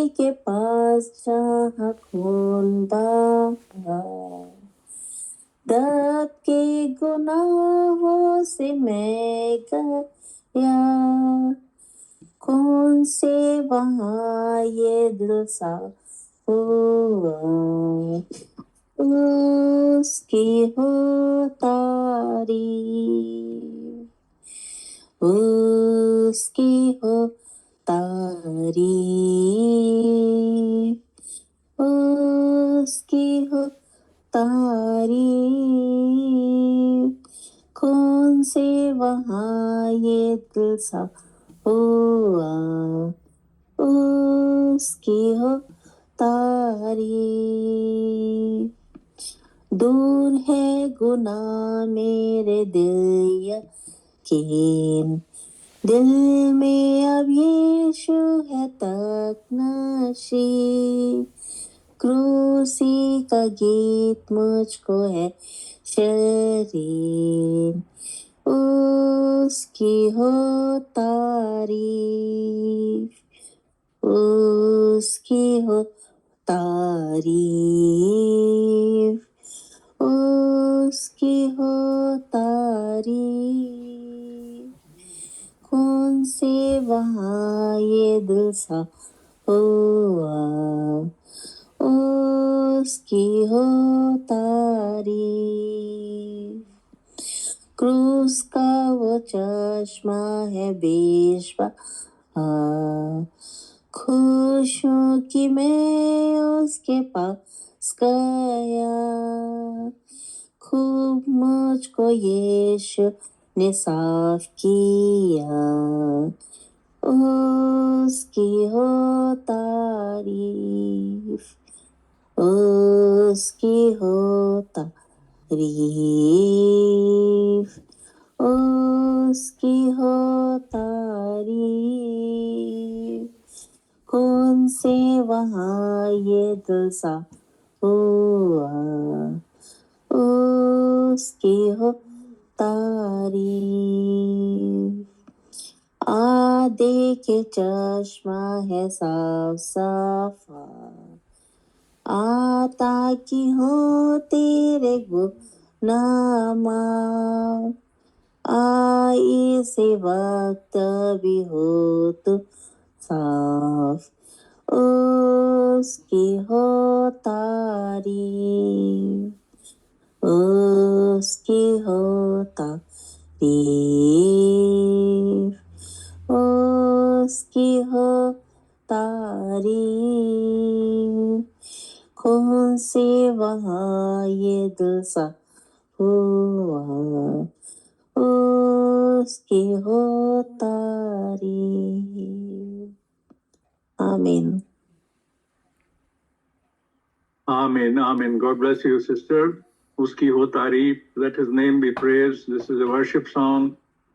के पास जहाँ खून बहा, दब के गुनाहों से मैं गया, कौन से वहाँ ये दिल साफ हुआ, उसकी हो तारीफ, उसकी हो तारीफ, उसकी हो तारीफ, कौन से वहाँ ये दिल सा हुआ, उसकी हो तारीफ। दूर है गुनाह मेरे दिल यकीन, दिल में अब यीशु है तक नशीब, क्रूसी का गीत मुझको है शरीर, उसकी हो तारीफ, उसकी हो तारीफ, उसकी हो तारीफ, कौन से वहाँ ये दिल सा हुआ, उसकी हो तारीफ। क्रूस का वो चश्मा है बेशबा, खुश हूँ कि मैं उसके पास गया, खूब मुझको यीशु ने साफ किया, उसकी हो तारीफ, उसकी हो तारीफ, उसकी हो तारीफ, कौन से वहाँ ये दिल सा हुआ, उसकी हो तारीफ। आधे के चश्मा है साफ साफा, आता की हो तेरे गुनाह माफ, आई से वक्त भी हो तो साफ, उसकी हो तारीफ, उसकी हो तारीफ, उसकी हो तारीफ, कौन से वहाँ ये दिल सा हुआ, उसकी हो तारीफ। आमीन। Amen. Amen. God bless you, sister. Uski ho tareef. Let his name be praised. This is a worship song.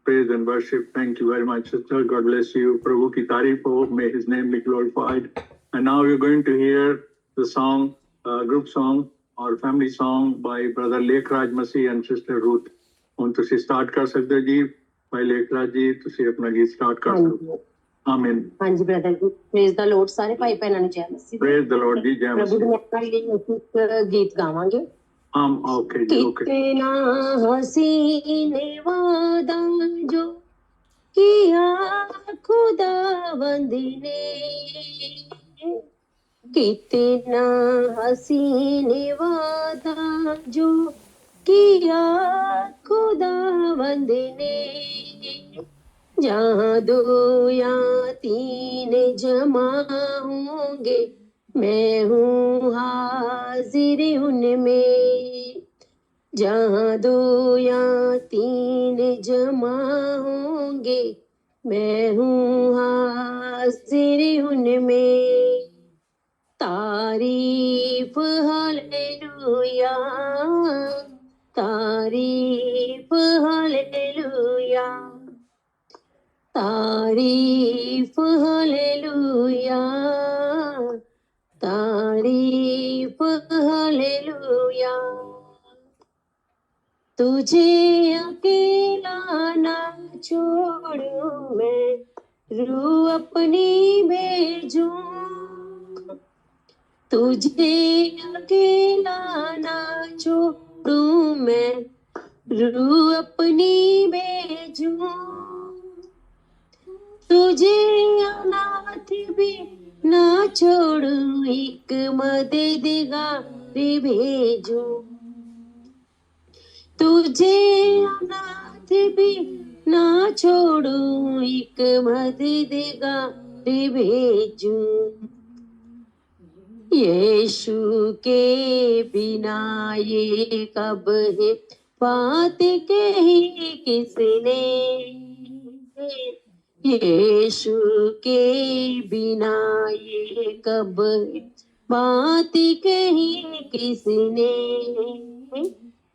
Praise and worship. Thank you very much, sister. God bless you. Prabhu ki tareef ho. May his name be glorified. And now we're going to hear the song, group song or family song by Brother Lekhraj Masih and Sister Ruth. ਹੁਣ ਤੁਸੀਂ start ਕਰ ਸਕਦੇ ਹੋ ਜੀ। ਭਾਈ ਲੇਖਰਾਜ ਜੀ ਤੁਸੀਂ ਆਪਣਾ ਗੀਤ ਸਟਾਰਟ ਕਰ ਸਕਦੇ ਹੋ। ਆਮੀਨ। ਹਾਂਜੀ ਬ੍ਰਦਰ ਜੀ, ਪ੍ਰੇਜ਼ ਦਾ ਲੋਰਡ, ਸਾਰੇ ਭਾਈ ਭੈਣਾਂ ਨੂੰ ਜੈ ਮਸੀਹ। ਪ੍ਰੇਜ਼ ਦਾ ਲੋਰਡ ਜੀ, ਜੈ ਪ੍ਰਭੂ ਮਸੀਹ। ਦੀ ਮਹਿਮਾ ਲਈ ਅਸੀਂ ਇੱਕ ਗੀਤ ਗਾਵਾਂਗੇ। ओके जी, ओके। कितना हसीन वादा जो किया खुदावंद ने, कितना हसीन वादा जो किया खुदावंद ने, जहाँ दो या तीन जमा होंगे मैं हूँ हाजिर उनमें, जहाँ दो या तीन जमा होंगे मैं हूँ हाजिर उनमें, तारीफ हालेलुया, तारीफ हालेलुया, तारीफ हालेलुया, तारीफ हालेलुया, तुझे अकेला ना छोड़ूं मैं, रूह अपनी भेजूं, तुझे अकेला ना छोड़ूं मैं, रूह अपनी भेजूं, तुझे अनाथ भी ना छोड़ूं, एक मददगार भेजूं, तुझे अनाथ भी ना छोड़ूं, एक मददगार भेजूं। यीशु के बिना ये कब है बात कही किसने, यीशु के बिना ये कब है बात कही किसने,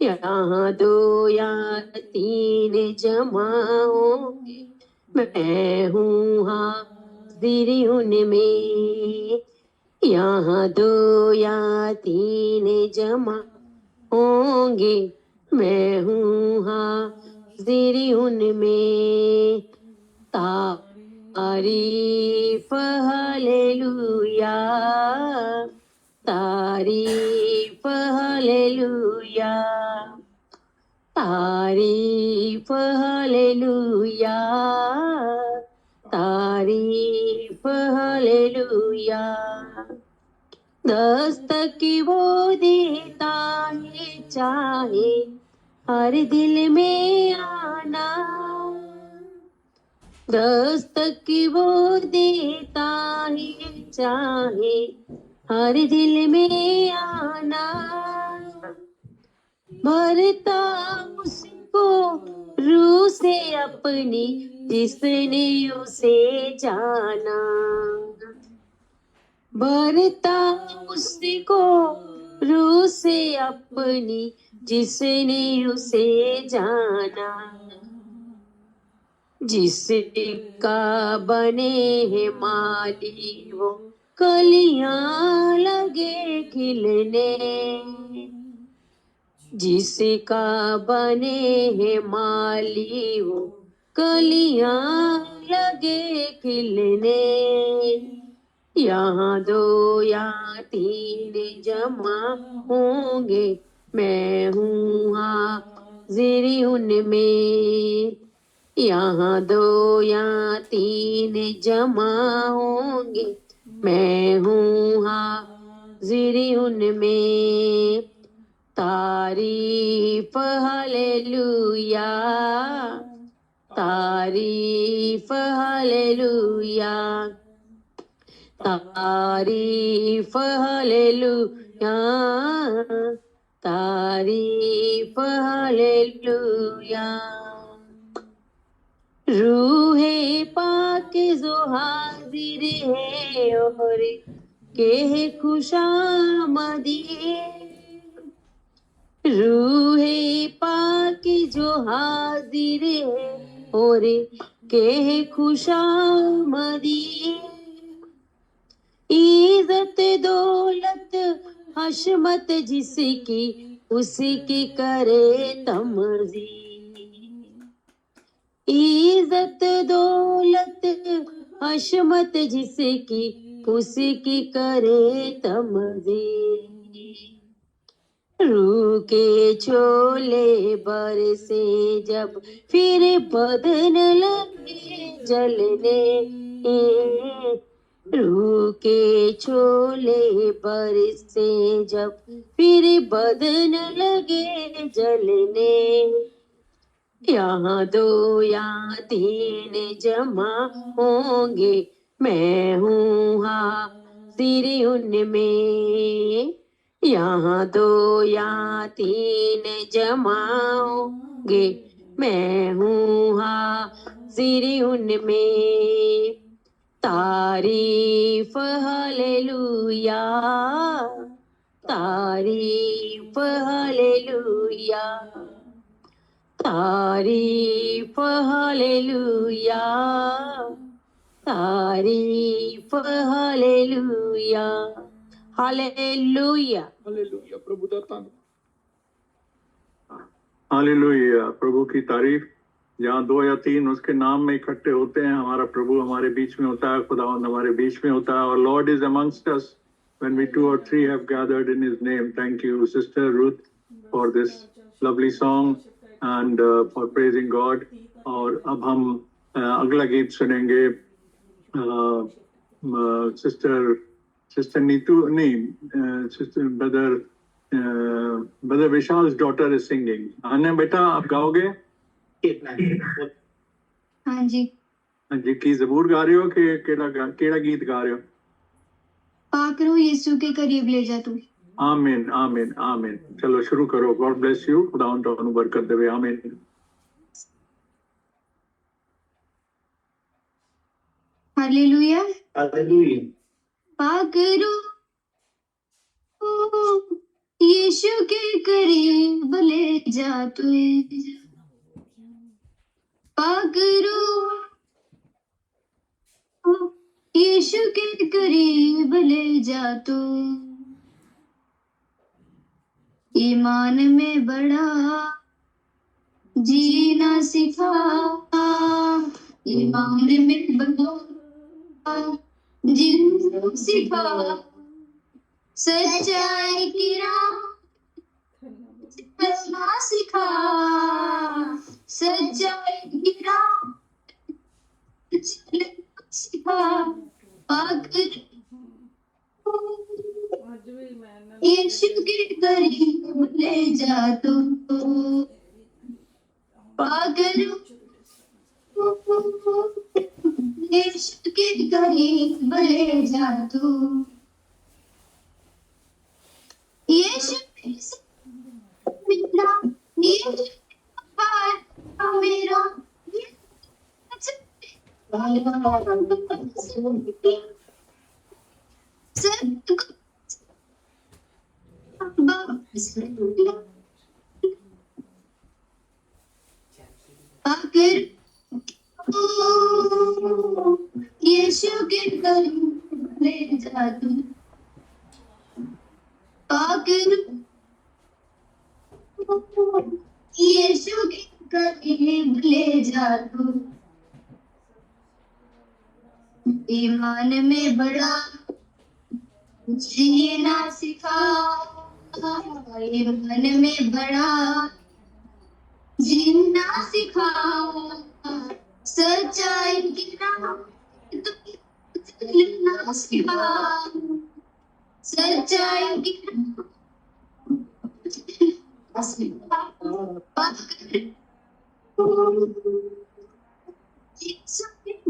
यहाँ दो या तीन जमा होंगे, मैं हूँ हाजिर उनमें, यहाँ दो या तीन जमा होंगे, मैं हूँ हाजिर उनमें, तारीफ हालेलुया, तारीफ हालेलुया, तारीफ हालेलुया, तारीफ हालेलुया। दस्तक वो देता है चाहे हर दिल में आना, दस्तक वो देता है चाहे हर दिल में आना, भरता उसको रूह से अपनी जिसने उसे जाना, भरता उसको रूह से अपनी जिसने उसे जाना, जिसका बने है माली वो कलियां लगे खिलने, जिसका बने है माली वो कलियां लगे खिलने, यहाँ दो या तीन जमा होंगे, मैं हूँ हाजिर उनमें, यहाँ दो या तीन जमा होंगे, मैं हूँ हाजिर उनमें, तारीफ हालेलुया, तारीफ हालेलुया, तारीफ हालेलुया, तारीफ हालेलुया। रूहे पाक जो हाजिर है और के है खुशामदी, रूहे पाक जो हाजिर है और के है खुशामदी, इज्जत दौलत हशमत जिसकी उसकी करे तमजी, इज्जत दौलत हशमत जिसकी उसकी करे तमजी, रूह के छोले बरसे जब फिर बदन लगे जलने, रूह के छोले बरसे जब फिर बदन लगे जलने, यहाँ दो या तीन जमा होंगे, मैं हूँ हाजिर उनमें, यहाँ दो या तीन जमा होंगे, मैं हूँ हाजिर उनमें, तारीफ हालेलुया, तारीफ हालेलुया, तारीफ हालेलुया, तारीफ हालेलुया, हालेलुया, हालेलुया। प्रभु का धन्यवाद। हालेलुया, प्रभु की तारीफ। जहाँ दो या तीन उसके नाम में इकट्ठे होते हैं, हमारा प्रभु हमारे बीच में होता है, खुदावंद हमारे बीच में होता है, और Lord is amongst us, when we two or three have gathered in His name. Thank you, Sister Ruth, for this lovely song and for praising God. और अब हम अगला गीत सुनेंगे सिस्टर नीतू नहीं sister brother Vishal's daughter is singing. आने बेटा आप गाओगे? हाँ जी. हाँ जी. की जबूर गा रहे हो कि केड़ा गीत गा रहे हो? पाकरो यीशु के करीब ले जा तू. आमीन आमीन आमीन. चलो शुरू करो. God bless you. खुदा उन बरकत देवे. आमीन. हालेलुया. हालेलुया. पाकरो यीशु के करीब ले जा तू. पाकरो यीशु के करीब ले जा तू. ईमान में बड़ा जीना सिखा. ईमान में बड़ा जीना सिखा. सच्चाई की राह चलना सिखा. सच्चाई की राह चलना सिखा. पाकर यीशु के करीब ले जा तू. पाकर यीशु के करीब ले जा तू. यीशु मेरा यीशु मेरा आखिर यीशु के करीब ले जा तू. आखिर यीशु के करीब ले जा तू. ईमान में बड़ा जीना सिखा. ईमान में बड़ा जीना सिखा. सच्चाई की राह चलना सिखा. सच्चाई की राह सिखा.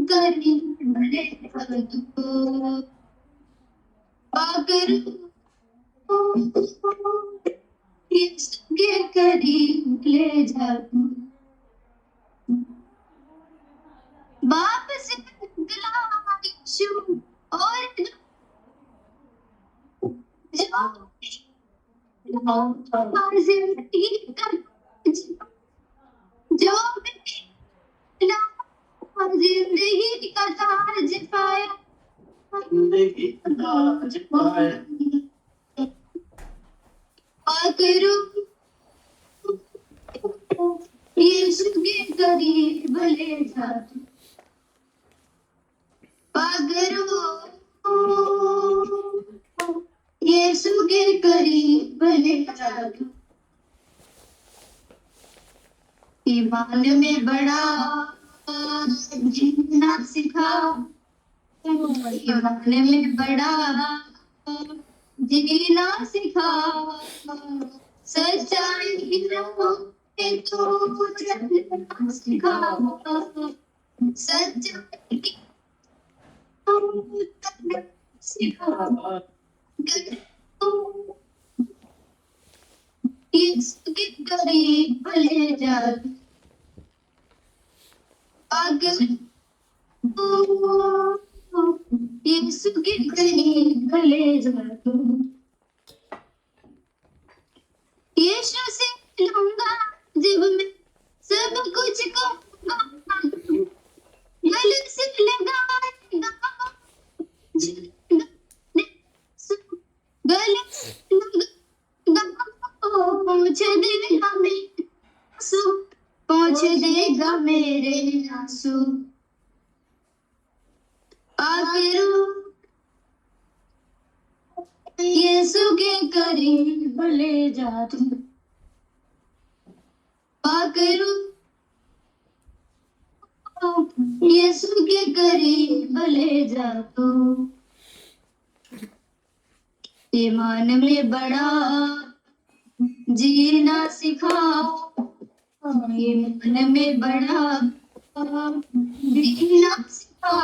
करीब ले जा तू. पाकर इसके करीब ले जा तू. बाप से गला यीशु और जिंदगी का जो जिंदगी का ताज पाया. जिंदगी का ताज पाया. पाकरो यीशु के करीब ले जा तू. पाकरो यीशु के करीब ले जा तू. ईमान में बड़ा जीना सिखा. ईमान में बड़ा जीना सिखा. सच्चाई की राह तो चलना सिखा. सच्चाई की राह सिखा. इसके करीब ले जा. अगर यीशु के करीब ले जा तू. यीशु से लूंगा जब मैं सब कुछ कहूंगा. गले से लगाएगा गले पहुंच देगा मेरे आंसू. पहुंच देगा मेरे आंसू. आखिर यीशु के करीब ले जा तू, पाकरू यीशु के करीब ले जा तू, ईमान में बड़ा जीना सिखा, ईमान में बड़ा जीना सिखा,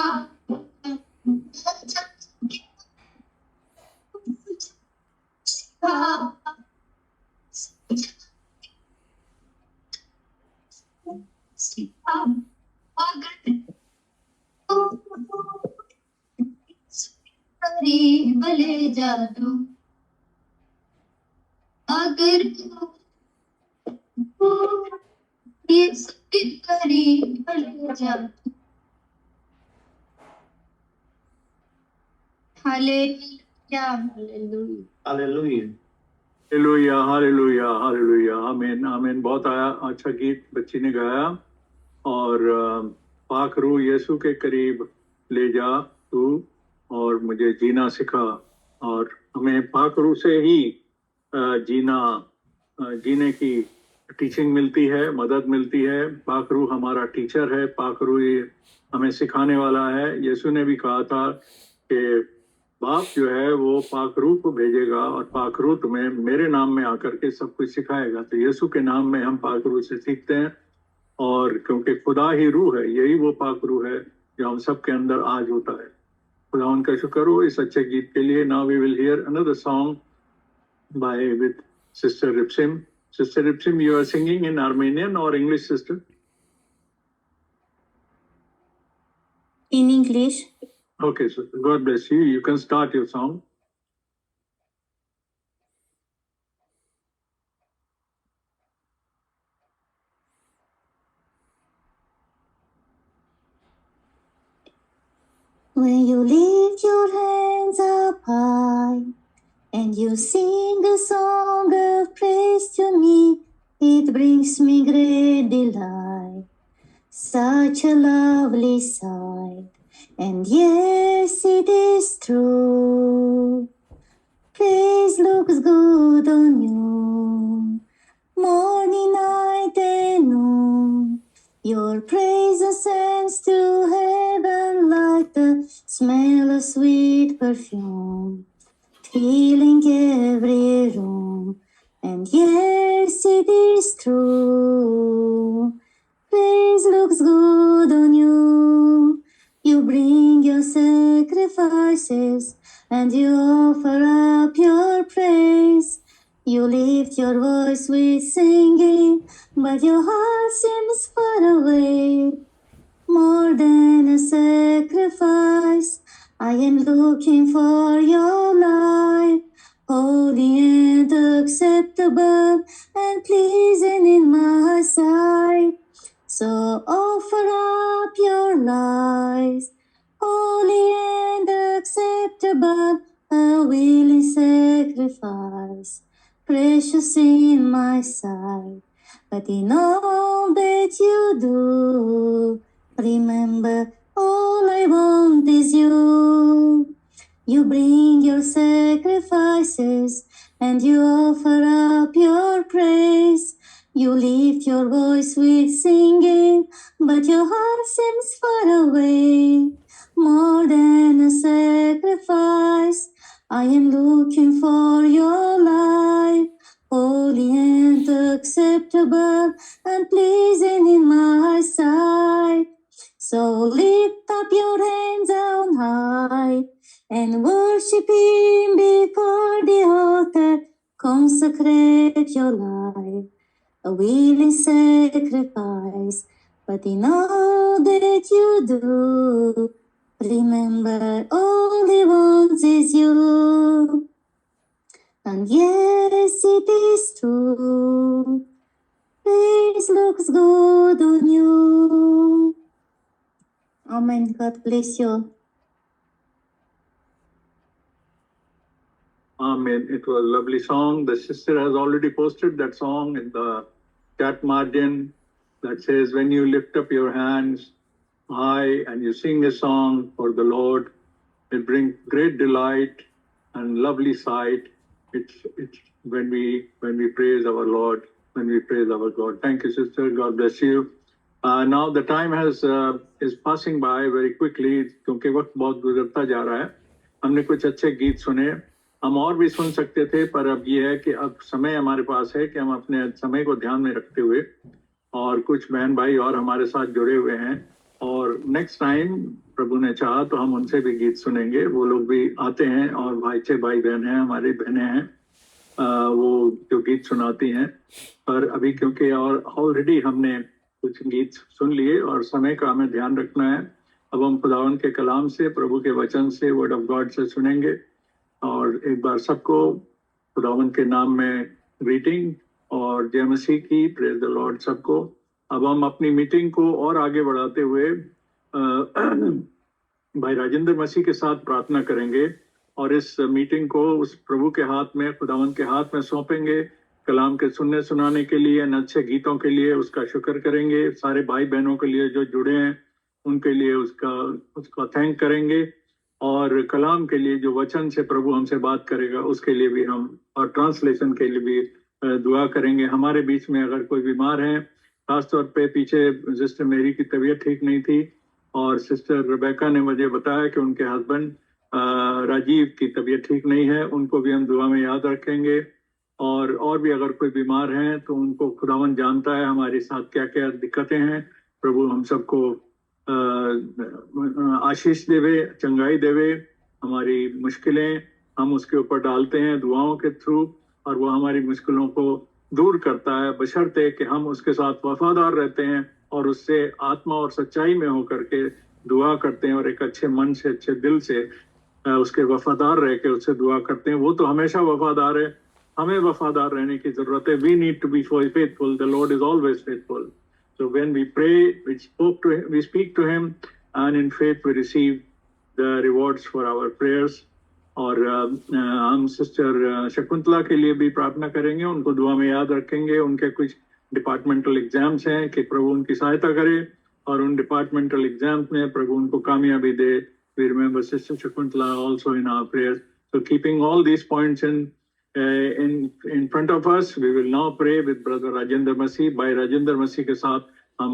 करीब ले जा तू, अगर यीशु के करीब ले जा तू। Hallelujah hallelujah Hallelujah. Hallelujah hallelujah hallelujah आमीन आमीन। बहुत अच्छा गीत बच्ची ने गाया। और पाक रूह यीशु के करीब ले जा तू और मुझे जीना सिखा। और हमें पाक रूह से ही जीने की टीचिंग मिलती है, मदद मिलती है। पाक रूह हमारा टीचर है, पाक रूह हमें सिखाने वाला है। यीशु ने भी कहा था कि बाप जो है वो पाक रूह को भेजेगा और पाक रूह तुम्हें मेरे नाम में आकर के सब कुछ सिखाएगा। तो यीशु के नाम में हम पाक रूह से सीखते हैं। और क्योंकि खुदा ही रूह है, यही वो पाक रूह है जो हम सब के अंदर आज होता है। खुदा उनका शुक्र हो इस अच्छे गीत के लिए। Now we will hear another song by with sister Ripsime. Sister Ripsime, you are singing in Armenian और English sister? In English. Okay, so God bless you. You can start your song. When you lift your hands up high and you sing a song of praise to me, it brings me great delight. Such a lovely sight. And yes, it is true. Praise looks good on you, morning, night, and noon. Your praise ascends to heaven like the smell of sweet perfume, filling every room. And yes, it is true. Praise looks good on you. You bring your sacrifices and you offer up your praise. You lift your voice with singing, but your heart seems far away. More than a sacrifice, I am looking for your life, holy and acceptable and pleasing in my sight. So offer up your lives, holy and acceptable, a willing sacrifice, precious in my sight. But in all that you do, remember all I want is you. You bring your sacrifices and you offer up your praise. You lift your voice with singing, but your heart seems far away. More than a sacrifice, I am looking for your life, holy and acceptable and pleasing in my sight. So lift up your hands on high and worship Him before the altar. Consecrate your life, a willing sacrifice. But in all that you do, remember all He wants is you. And yes, it is true. Praise looks good on you. Amen. God bless you. Amen. It was a lovely song. The sister has already posted that song in the chat margin that says, when you lift up your hands high and you sing a song for the Lord, it brings great delight. and lovely sight. It's when we praise our Lord, when we praise our God. Thank you, sister. God bless you. Now the time is passing by very quickly, क्योंकि वक्त बहुत गुजरता जा रहा है. हमने कुछ अच्छे गीत सुने, हम और भी सुन सकते थे, पर अब ये है कि अब समय हमारे पास है कि हम अपने समय को ध्यान में रखते हुए, और कुछ बहन भाई और हमारे साथ जुड़े हुए हैं, और नेक्स्ट टाइम प्रभु ने चाहा तो हम उनसे भी गीत सुनेंगे. वो लोग भी आते हैं और अच्छे भाई बहन हैं, हमारी बहनें हैं, वो जो गीत सुनाती हैं. पर अभी क्योंकि और ऑलरेडी हमने कुछ गीत सुन लिए और समय का हमें ध्यान रखना है, अब हम खुदावन के कलाम से, प्रभु के वचन से, वर्ड ऑफ गॉड से सुनेंगे. और एक बार सबको खुदावन के नाम में ग्रीटिंग और जय मसीह की, प्रेज द लॉर्ड सबको. अब हम अपनी मीटिंग को और आगे बढ़ाते हुए भाई राजेंद्र मसीह के साथ प्रार्थना करेंगे और इस मीटिंग को उस प्रभु के हाथ में, खुदावन के हाथ में सौंपेंगे, कलाम के सुनने सुनाने के लिए, अच्छे गीतों के लिए उसका शुक्र करेंगे. सारे भाई बहनों के लिए जो जुड़े हैं उनके लिए उसका थैंक करेंगे, और कलाम के लिए जो वचन से प्रभु हमसे बात करेगा उसके लिए भी हम, और ट्रांसलेशन के लिए भी दुआ करेंगे. हमारे बीच में अगर कोई बीमार है, खासतौर पे पीछे सिस्टर मेरी की तबीयत ठीक नहीं थी, और सिस्टर रेबेका ने मुझे बताया कि उनके हस्बैंड राजीव की तबीयत ठीक नहीं है, उनको भी हम दुआ में याद रखेंगे. और भी अगर कोई बीमार हैं तो उनको खुदावन जानता है हमारे साथ क्या क्या दिक्कतें हैं. प्रभु हम सबको आशीष देवे, चंगाई देवे. हमारी मुश्किलें हम उसके ऊपर डालते हैं दुआओं के थ्रू, और वो हमारी मुश्किलों को दूर करता है, बशर्ते कि हम उसके साथ वफादार रहते हैं और उससे आत्मा और सच्चाई में होकर के दुआ करते हैं, और एक अच्छे मन से, अच्छे दिल से उसके वफादार रह के उससे दुआ करते हैं. वो तो हमेशा वफादार है, हमें वफादार रहने की जरूरत है. We need to be faithful. The Lord is always faithful. So when we pray, we speak to him, and in faith we receive the rewards for our prayers. और हम सिस्टर शकुंतला के लिए भी प्रार्थना करेंगे, उनको दुआ में याद रखेंगे. उनके कुछ डिपार्टमेंटल एग्जाम्स हैं कि प्रभु उनकी सहायता करे, और उन डिपार्टमेंटल एग्जाम्स में प्रभु उनको कामयाबी दे. We remember Sister Shakuntala also in our prayers. So keeping all these points in front of us, we will now pray with Brother Rajendra Masih. Bhai Rajendra Masih के साथ हम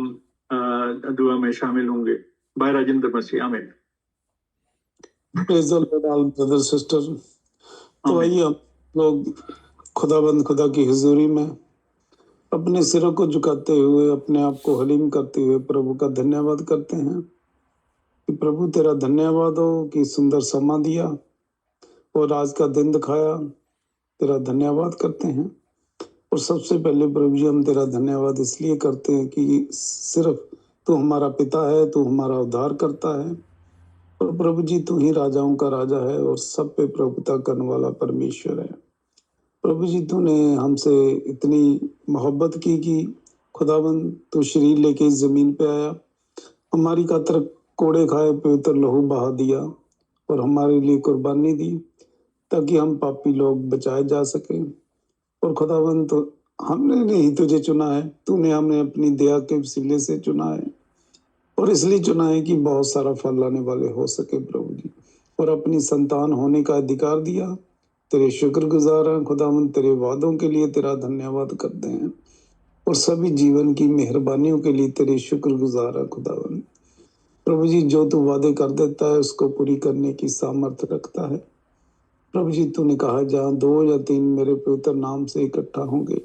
दुआ में शामिल होंगे. Bhai Rajendra Masih, आमीन. Praise the Lord, all brothers sister. तो आइए हम लोग खुदा की हुजूरी में अपने सिरों को झुकाते हुए, अपने आप को हलीम करते हुए प्रभु का धन्यवाद करते हैं कि प्रभु तेरा धन्यवाद हो कि सुंदर समा दिया और आज का दिन दिखाया. तेरा धन्यवाद करते हैं. और सबसे पहले प्रभु जी हम तेरा धन्यवाद इसलिए करते हैं कि सिर्फ तू हमारा पिता है, तू हमारा उद्धार करता है, और प्रभु जी तू ही राजाओं का राजा है और सब पे प्रभुता करने वाला परमेश्वर है. प्रभु जी तूने हमसे इतनी मोहब्बत की कि खुदावन तू शरीर लेके इस जमीन पे आया, हमारी खातिर कोड़े खाए पवित्र लहू बहा दिया और हमारे लिए कुर्बानी दी ताकि हम पापी लोग बचाए जा सके. और खुदावन तो हमने नहीं तुझे चुना है, तूने हमें अपनी दया के वसीले से चुना है, और इसलिए चुना है कि बहुत सारा फल लाने वाले हो सके प्रभु जी, और अपनी संतान होने का अधिकार दिया. तेरे शुक्रगुजार हैं खुदावन. तेरे वादों के लिए तेरा धन्यवाद करते हैं, और सभी जीवन की मेहरबानियों के लिए तेरे शुक्रगुजार हैं खुदावन. प्रभु जी जो तू वादे कर देता है उसको पूरी करने की सामर्थ्य रखता है. प्रभु जी तूने कहा जहाँ 2 या 3 मेरे पवित्र नाम से इकट्ठा होंगे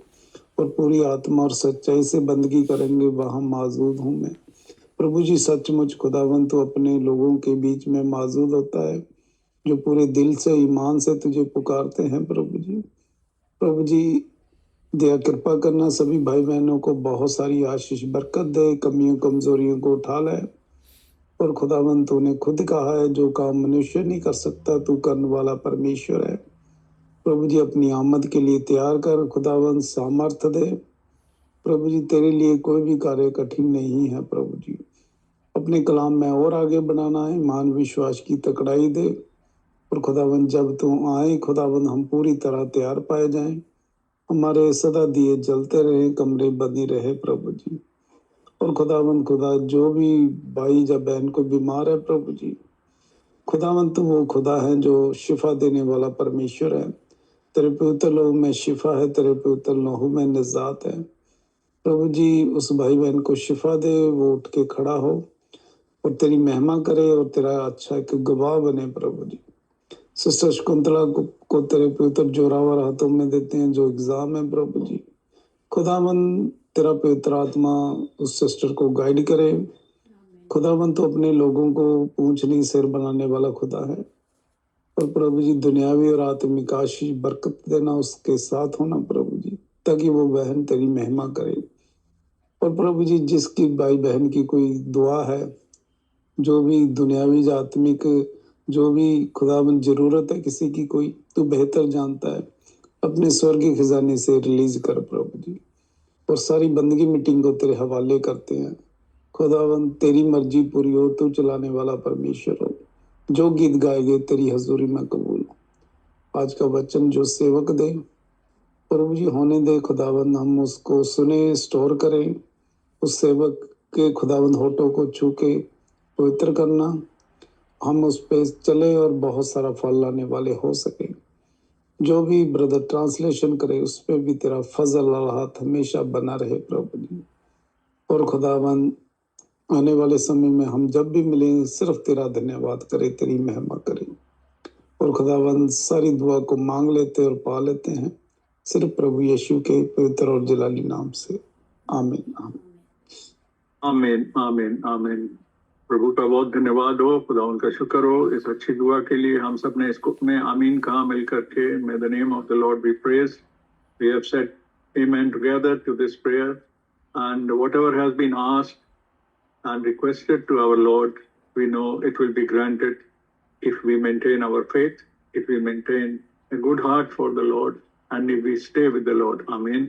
और पूरी आत्मा और सच्चाई से बंदगी करेंगे, वहाँ मौजूद हूँ मैं. प्रभु जी सचमुच खुदावन तू अपने लोगों के बीच में मौजूद होता है जो पूरे दिल से, ईमान से तुझे पुकारते हैं. प्रभु जी दया कृपा करना, सभी भाई बहनों को बहुत सारी आशीष बरकत दे, कमियों कमजोरियों को उठा ले. और खुदावन तूने खुद कहा है जो काम मनुष्य नहीं कर सकता तू करने वाला परमेश्वर है. प्रभु जी अपनी आमद के लिए तैयार कर खुदावन, सामर्थ्य दे. प्रभु जी तेरे लिए कोई भी कार्य कठिन नहीं है. प्रभु जी अपने कलाम में और आगे बढ़ाना है, मान विश्वास की तकड़ाई दे. और खुदावन जब तू आए खुदावन हम पूरी तरह तैयार पाए जाएं, हमारे सदा दिए जलते रहे, कमरे बंदी रहे प्रभु जी. और खुदा जो भी भाई या बहन को बीमार है प्रभु जी, खुदावंत वो खुदा है जो शिफा देने वाला परमेश्वर है। तेरे पवित्र लहू में शिफा है, तेरे पवित्र लहू में निजात है। प्रभु जी उस भाई बहन को शिफा दे, वो उठ के खड़ा हो और तेरी महिमा करे और तेरा अच्छा एक गवाह बने। प्रभु जी सिस्टर शकुंतला को तेरे पवित्र जोरावर हाथों में देते हैं जो एग्जाम है। प्रभु जी खुदावन तेरा पवित्र आत्मा उस सिस्टर को गाइड करे। खुदावन तो अपने लोगों को पूंछ नहीं सिर बनाने वाला खुदा है। और प्रभु जी दुनियावी और आत्मिक आशीष बरकत देना उसके साथ होना प्रभु जी, ताकि वो बहन तेरी महिमा करे। और प्रभु जी जिसकी भाई बहन की कोई दुआ है, जो भी दुनियावी आत्मिक जो भी खुदाबंद जरूरत है किसी की, कोई तू बेहतर जानता है, अपने स्वर्गीय खजाने से रिलीज कर प्रभु जी। और सारी बंदगी मीटिंग को तेरे हवाले करते हैं। खुदाबंद तेरी मर्जी पूरी हो, तू चलाने वाला परमेश्वर हो। जो गीत गाए गए तेरी हजूरी में कबूल हो। आज का वचन जो सेवक दे प्रभु जी होने दे खुदाबंद, हम उसको सुने, स्टोर करें। उस सेवक के खुदाबंद होठों को छू के पवित्र करना, हम उस पे चले और बहुत सारा फल लाने वाले हो सके। जो भी ब्रदर ट्रांसलेशन करे उस पे भी तेरा फजल और हाथ हमेशा बना रहे प्रभु जी। और खुदाबंद आने वाले समय में हम जब भी मिलें सिर्फ तेरा धन्यवाद करे, तेरी महिमा करे। और खुदाबंद सारी दुआ को मांग लेते और पा लेते हैं सिर्फ प्रभु यीशु के पवित्र और जलाली नाम से, आमीन आमीन आमीन आमीन आमीन। प्रभु का बहुत धन्यवाद हो, खुदा उनका शुक्र हो इस अच्छी दुआ के लिए। हम सब ने इसको में आमीन कहा मिल करके। May the name of the Lord be praised. We have said amen together to this prayer, and whatever has been asked and requested to our Lord, we know it will be granted if we maintain our faith, if we maintain a good heart for the Lord, and if we stay with the Lord. Amen.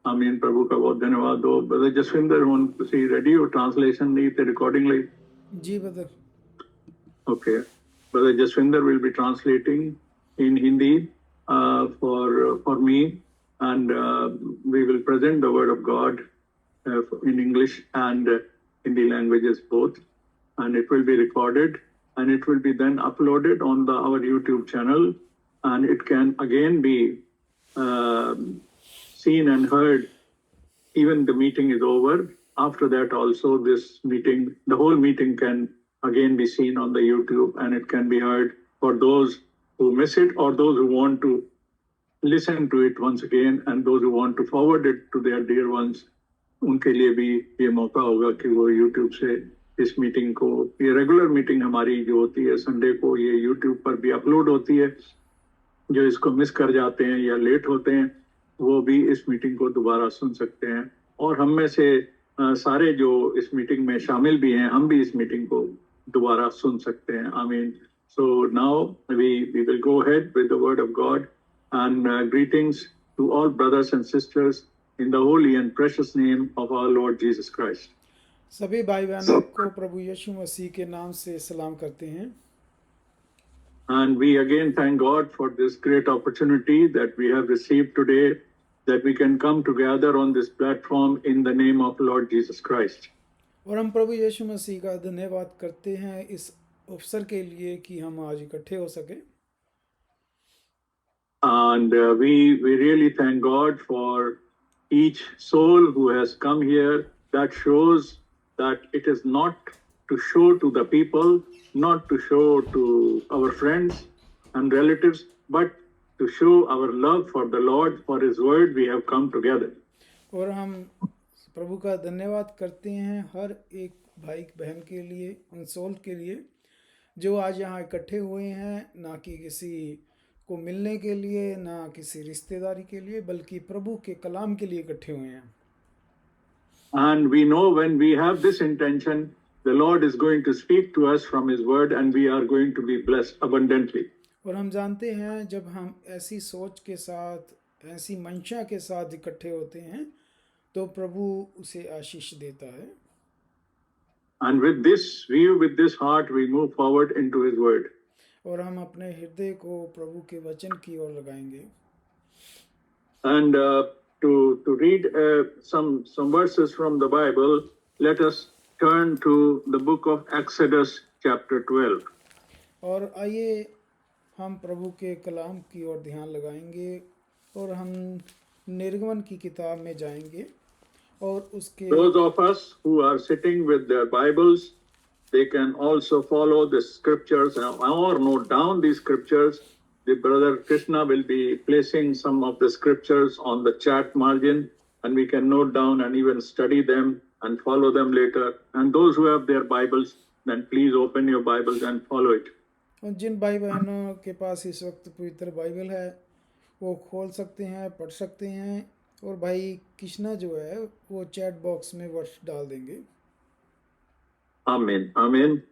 Amen. प्रभु का बहुत धन्यवाद हो। Brother Jaswinder सी ready हो translation नहीं थे recording ji brother. Okay. Brother Jaswinder will be translating in Hindi for me, and we will present the word of God in English and Hindi languages both, and it will be recorded and it will be then uploaded on our YouTube channel, and it can again be seen and heard even the meeting is over. After that also this meeting, the whole meeting can again be seen on the YouTube, and it can be heard for those who miss it or those who want to listen to it once again, and those who want to forward it to their dear ones. उनके लिए भी ये मौका होगा कि वो YouTube से इस मीटिंग को, ये रेगुलर मीटिंग हमारी जो होती है संडे को, ये YouTube पर भी अपलोड होती है। जो इसको मिस कर जाते हैं या लेट होते हैं वो भी इस मीटिंग को दोबारा सुन सकते हैं। और हम में से सारे जो इस मीटिंग में शामिल भी हैं, हम भी इस मीटिंग को दोबारा सुन सकते हैं। आमीन। So now we will go ahead with the word of God, and greetings to all brothers and sisters in the holy and precious name of our Lord Jesus Christ. सभी भाई बहनों को प्रभु यीशु मसीह के नाम से सलाम करते हैं। And we again thank God for this great opportunity that we have received today, that we can come together on this platform in the name of Lord Jesus Christ. और हम प्रभु यीशु मसीह का धन्यवाद करते हैं इस अवसर के लिए कि हम आज इकट्ठे हो सके। And we really thank God for each soul who has come here. That shows that it is not to show to the people, not to show to our friends and relatives, but to show our love for the Lord, for His word. We have come together. और हम प्रभु का धन्यवाद करते हैं हर एक भाई बहन के लिए, उन सोल के लिए जो आज यहाँ इकट्ठे हुए हैं, ना कि किसी को मिलने के लिए, ना किसी रिश्तेदारी के लिए, बल्कि प्रभु के कलाम के लिए इकट्ठे हुए हैं। And we know when we have this intention, the Lord is going to speak to us from His word, and we are going to be blessed abundantly. और हम जानते हैं जब हम ऐसी सोच के साथ, ऐसी मंशा के साथ इकट्ठे होते हैं तो प्रभु उसे आशीष देता है। And with this view, with this heart, we move forward into His word. और हम अपने हृदय को प्रभु के वचन की ओर लगाएंगे। And to read some verses from the Bible, let us turn to the book of Exodus chapter 12. और आइए हम प्रभु के कलाम की ओर ध्यान लगाएंगे और हम निर्गमन की किताब में जाएंगे और उसके Those of us who are sitting with their Bibles, they can also follow the scriptures or note down these scriptures. The brother Krishna will be placing some of the scriptures on the chat margin, and we can note down and even study them and follow them later. And those who have their Bibles, then please open your Bibles and follow it. और जिन भाई बहनों के पास इस वक्त पवित्र Bible है वो खोल सकते हैं, पढ़ सकते हैं, और भाई कृष्णा जो है वो चैट बॉक्स में वर्ड्स डाल देंगे। Amen. Amen.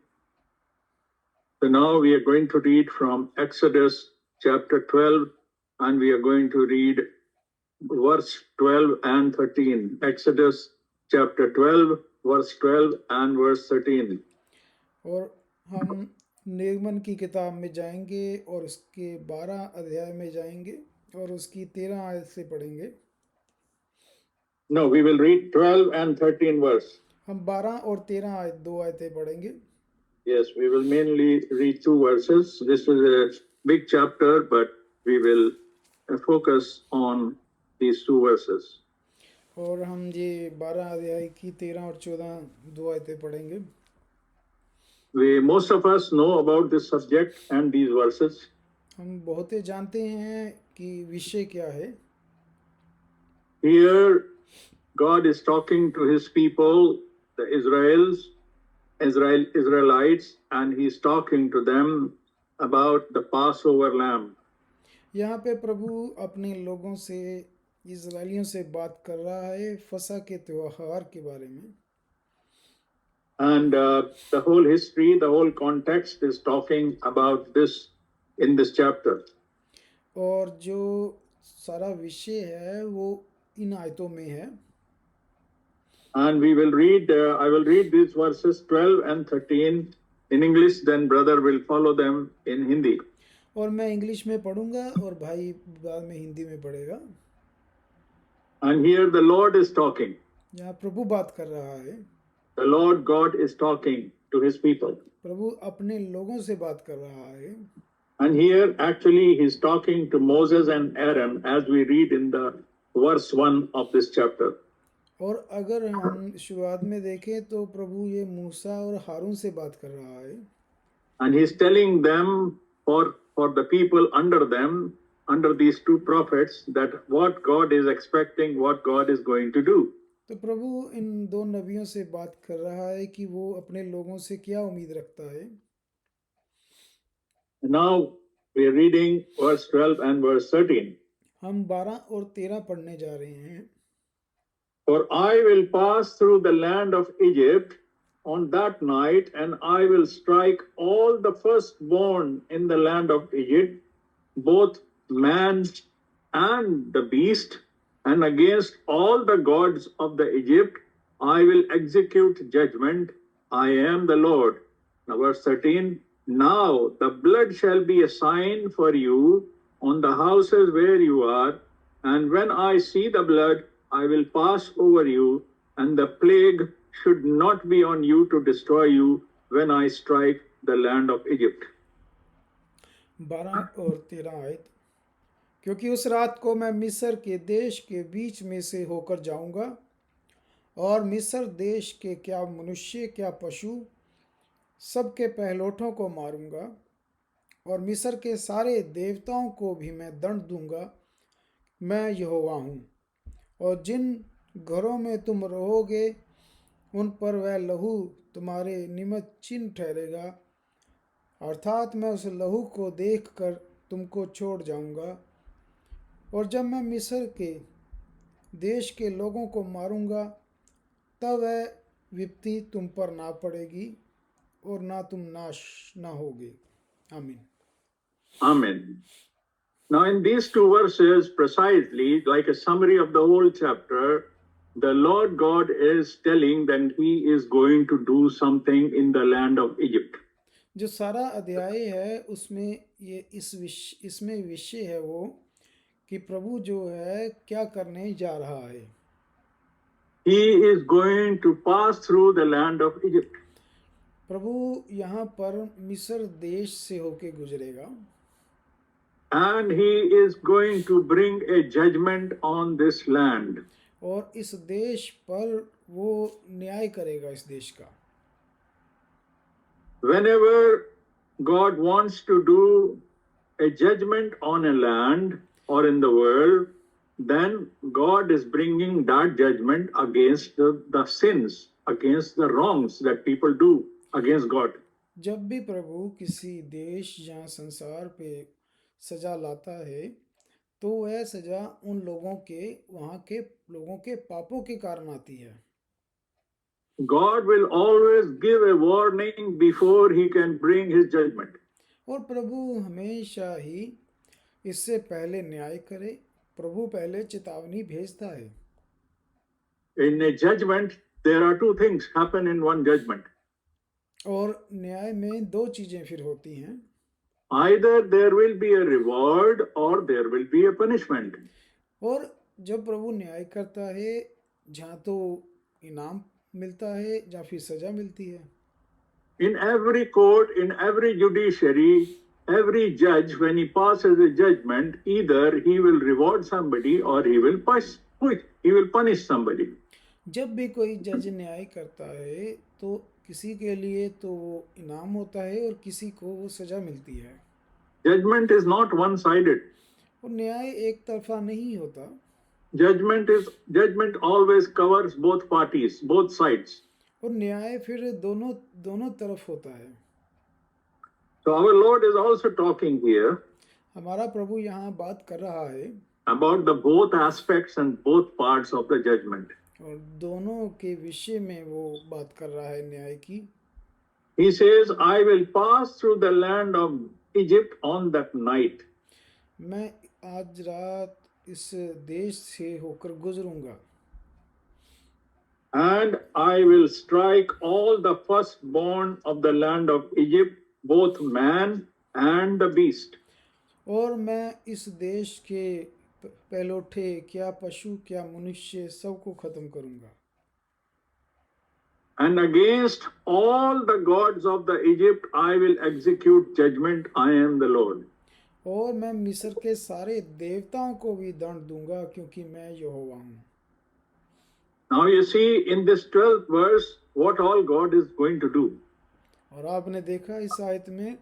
So now we are going to read from Exodus chapter 12, and we are going to read verse 12 and 13. Exodus chapter 12, verse 12 and verse 13. और हम निर्गमन की किताब में जाएंगे और उसके 12 अध्याय में जाएंगे और उसकी 13 आयत से पढ़ेंगे। No, we will read 12 and 13 verse. हम 12 और 13 आयत 2 आयतें पढ़ेंगे। Yes, we will mainly read 2 verses. This is a big chapter, but we will focus on these 2 verses. और हम ये 12 अध्याय की 13 और 14 2 आयतें पढ़ेंगे। Most of us know about this subject and these verses. हम बहुत ही जानते हैं कि विषय क्या है। Here, God is talking to his people, the Israelites, and he's talking to them about the Passover lamb. यहाँ पे प्रभु अपने लोगों से, इजरायलियों से बात कर रहा है फसह के त्योहार के बारे में। And the whole history, the whole context is talking about this in this chapter. और जो सारा विषय है वो इन आयतों में है। And we will read, I will read these verses 12 and 13 in English, then brother will follow them in Hindi. और मैं इंग्लिश में पढ़ूंगा और भाई बाद में हिंदी में पढ़ेगा। And here the Lord is talking. यहाँ प्रभु बात कर रहा है। The Lord God is talking to his people. प्रभु अपने लोगों से बात कर रहा है। And here actually he's talking to Moses and Aaron as we read in the verse 1 of this chapter. और अगर हम शुरुआत में देखें तो प्रभु ये मूसा और हारून से बात कर रहा है। And he's telling them for the people under them, under these 2 prophets, that what God is expecting, what God is going to do. तो प्रभु इन 2 नबियों से बात कर रहा है कि वो अपने लोगों से क्या उम्मीद रखता है। Now we are reading verse 12 and verse 13. हम 12 और 13 पढ़ने जा रहे हैं। For I will pass through the land of Egypt on that night, and I will strike all the firstborn in the land of Egypt, both man and the beast, and against all the gods of the Egypt I will execute judgment. I am the Lord. Now verse 13. Now the blood shall be a sign for you on the houses where you are, and when I see the blood, I will pass over you, and the plague should not be on you to destroy you when I strike the land of Egypt. 12 और 13 आयत। क्योंकि उस रात को मैं मिस्र के देश के बीच में से होकर जाऊंगा, और मिस्र देश के क्या मनुष्य क्या पशु सबके पहलोठों को मारूंगा, और मिस्र के सारे देवताओं को भी मैं दंड दूंगा। मैं यहोवा हूँ। और जिन घरों में तुम रहोगे उन पर वह लहू तुम्हारे निमित्त चिन्ह ठहरेगा, अर्थात मैं उस लहू को देखकर तुमको छोड़ जाऊंगा। और जब मैं मिस्र के देश के लोगों को मारूंगा तब वह विपत्ति तुम पर ना पड़ेगी और ना तुम नाश ना होगे। आमीन। Amen. Now, in these 2 verses, precisely like a summary of the whole chapter, the Lord God is telling that He is going to do something in the land of Egypt. जो सारा अध्याय है उसमें ये इसमें विषय है वो कि प्रभु जो है क्या करने जा रहा है। He is going to pass through the land of Egypt. प्रभु यहाँ पर मिस्र देश से होके गुजरेगा and he is going to bring a judgment on this land. और इस देश पर वो न्याय करेगा इस देश का. Whenever God wants to do a judgment on a land or in the world, then God is bringing that judgment against the sins, against the wrongs that people do against God. जब भी प्रभु किसी देश या संसार पे सजा लाता है तो वह सजा उन लोगों के वहाँ के लोगों के पापों के कारण आती है. God will always give a warning before he can bring his judgment. और प्रभु हमेशा ही इससे पहले न्याय करे. प्रभु पहले चेतावनी भेजता है. In a judgment, there are two things happen in one judgment. और न्याय में दो चीजें फिर होती हैं. Either there will be a reward or there will be a punishment. और जब प्रभु न्याय करता है जहाँ तो इनाम मिलता है या फिर सजा मिलती है. In every court, in every judiciary, every judge, when he passes a judgment, either he will reward somebody or he will punish somebody. जब भी कोई जज न्याय करता है तो किसी के लिए तो वो इनाम होता है और किसी को वो सजा मिलती है. Judgment is not one-sided. और न्याय एक तरफा नहीं होता. Judgment always covers both parties, both sides. और न्याय फिर दोनों तरफ होता है. So our Lord is also talking here हमारा प्रभु यहाँ बात कर रहा है about the both aspects and both parts of the judgment. और दोनों के विषय में वो बात कर रहा है न्याय की. He says, I will pass through the land of Egypt on that night. मैं आज रात इस देश से होकर गुजरूंगा. And I will strike all the firstborn of the land of Egypt, both man and the beast. और मैं इस देश के पहलौठे क्या पशु क्या मनुष्य सबको खत्म करूंगा. And against all the gods of the Egypt I will execute judgment. I am the Lord. और मैं मिस्र के सारे देवताओं को भी दंड दूंगा क्योंकि मैं यहोवा हूँ. Now you see in this 12th verse what all God is going to do. और आपने देखा इस आयत में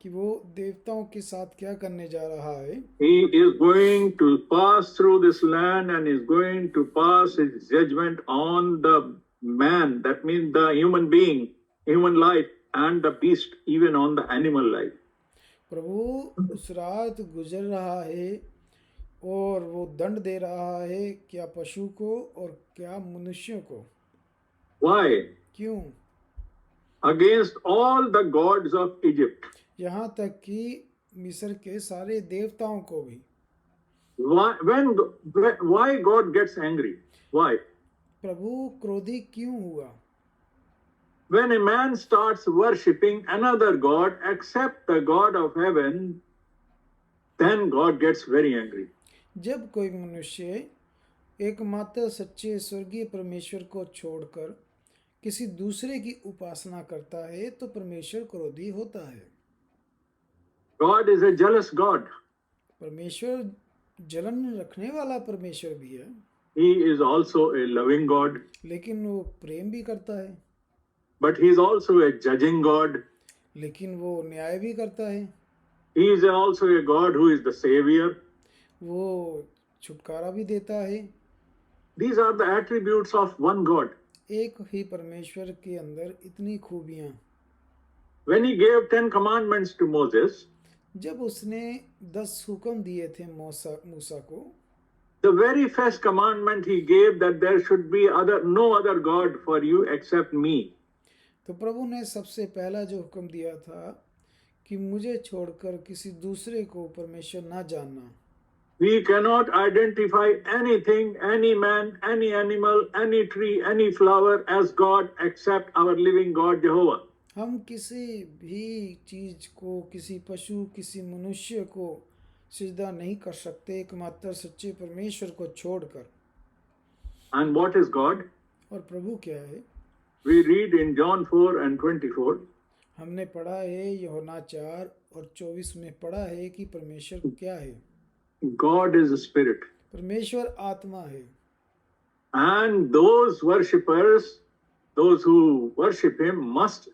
कि वो देवताओं के साथ क्या करने जा रहा है. He is going to pass through this land and is going to pass his judgment on the man, that means the human being, human life, and the beast, even on the animal life. प्रभु उस रात गुजर रहा है और वो दंड दे रहा है क्या पशु को और क्या मनुष्यों को. Why? क्यों? Against all the gods of Egypt. यहाँ तक कि मिस्र के सारे देवताओं को भी. Why God gets angry? Why? प्रभु क्रोधी क्यों हुआ? When a man starts worshipping another god except the God of heaven, then God gets very angry. जब कोई मनुष्य एकमात्र सच्चे स्वर्गीय परमेश्वर को छोड़कर किसी दूसरे की उपासना करता है तो परमेश्वर क्रोधी होता है. God is a jealous God. परमेश्वर जलन रखने वाला परमेश्वर भी है. He is also a loving God. लेकिन वो प्रेम भी करता है. But he is also a judging God. लेकिन वो न्याय भी करता है. He is also a God who is the savior. वो छुटकारा भी देता है. These are the attributes of one God. एक ही परमेश्वर के अंदर इतनी खूबियां. When he gave 10 commandments to Moses, जब उसने 10 हुक्म दिए थे मूसा को, the very first commandment he gave that there should be no other God for you except me. तो प्रभु ने सबसे पहला जो हुक्म दिया था कि मुझे छोड़कर किसी दूसरे को परमेश्वर ना जानना. We cannot identify anything, any man, any animal, any tree, any flower as God except our living God Jehovah. हम किसी भी चीज को, किसी पशु, किसी मनुष्य को सिजदा नहीं कर सकते एकमात्र सच्चे परमेश्वर को छोड़कर. And what is God? और प्रभु क्या है? we read in John 4 and 24, हमने पढ़ा है यूहन्ना 4 और 24 में पढ़ा है कि परमेश्वर क्या है। God is a spirit. परमेश्वर आत्मा है And those worshippers, those who worship him, must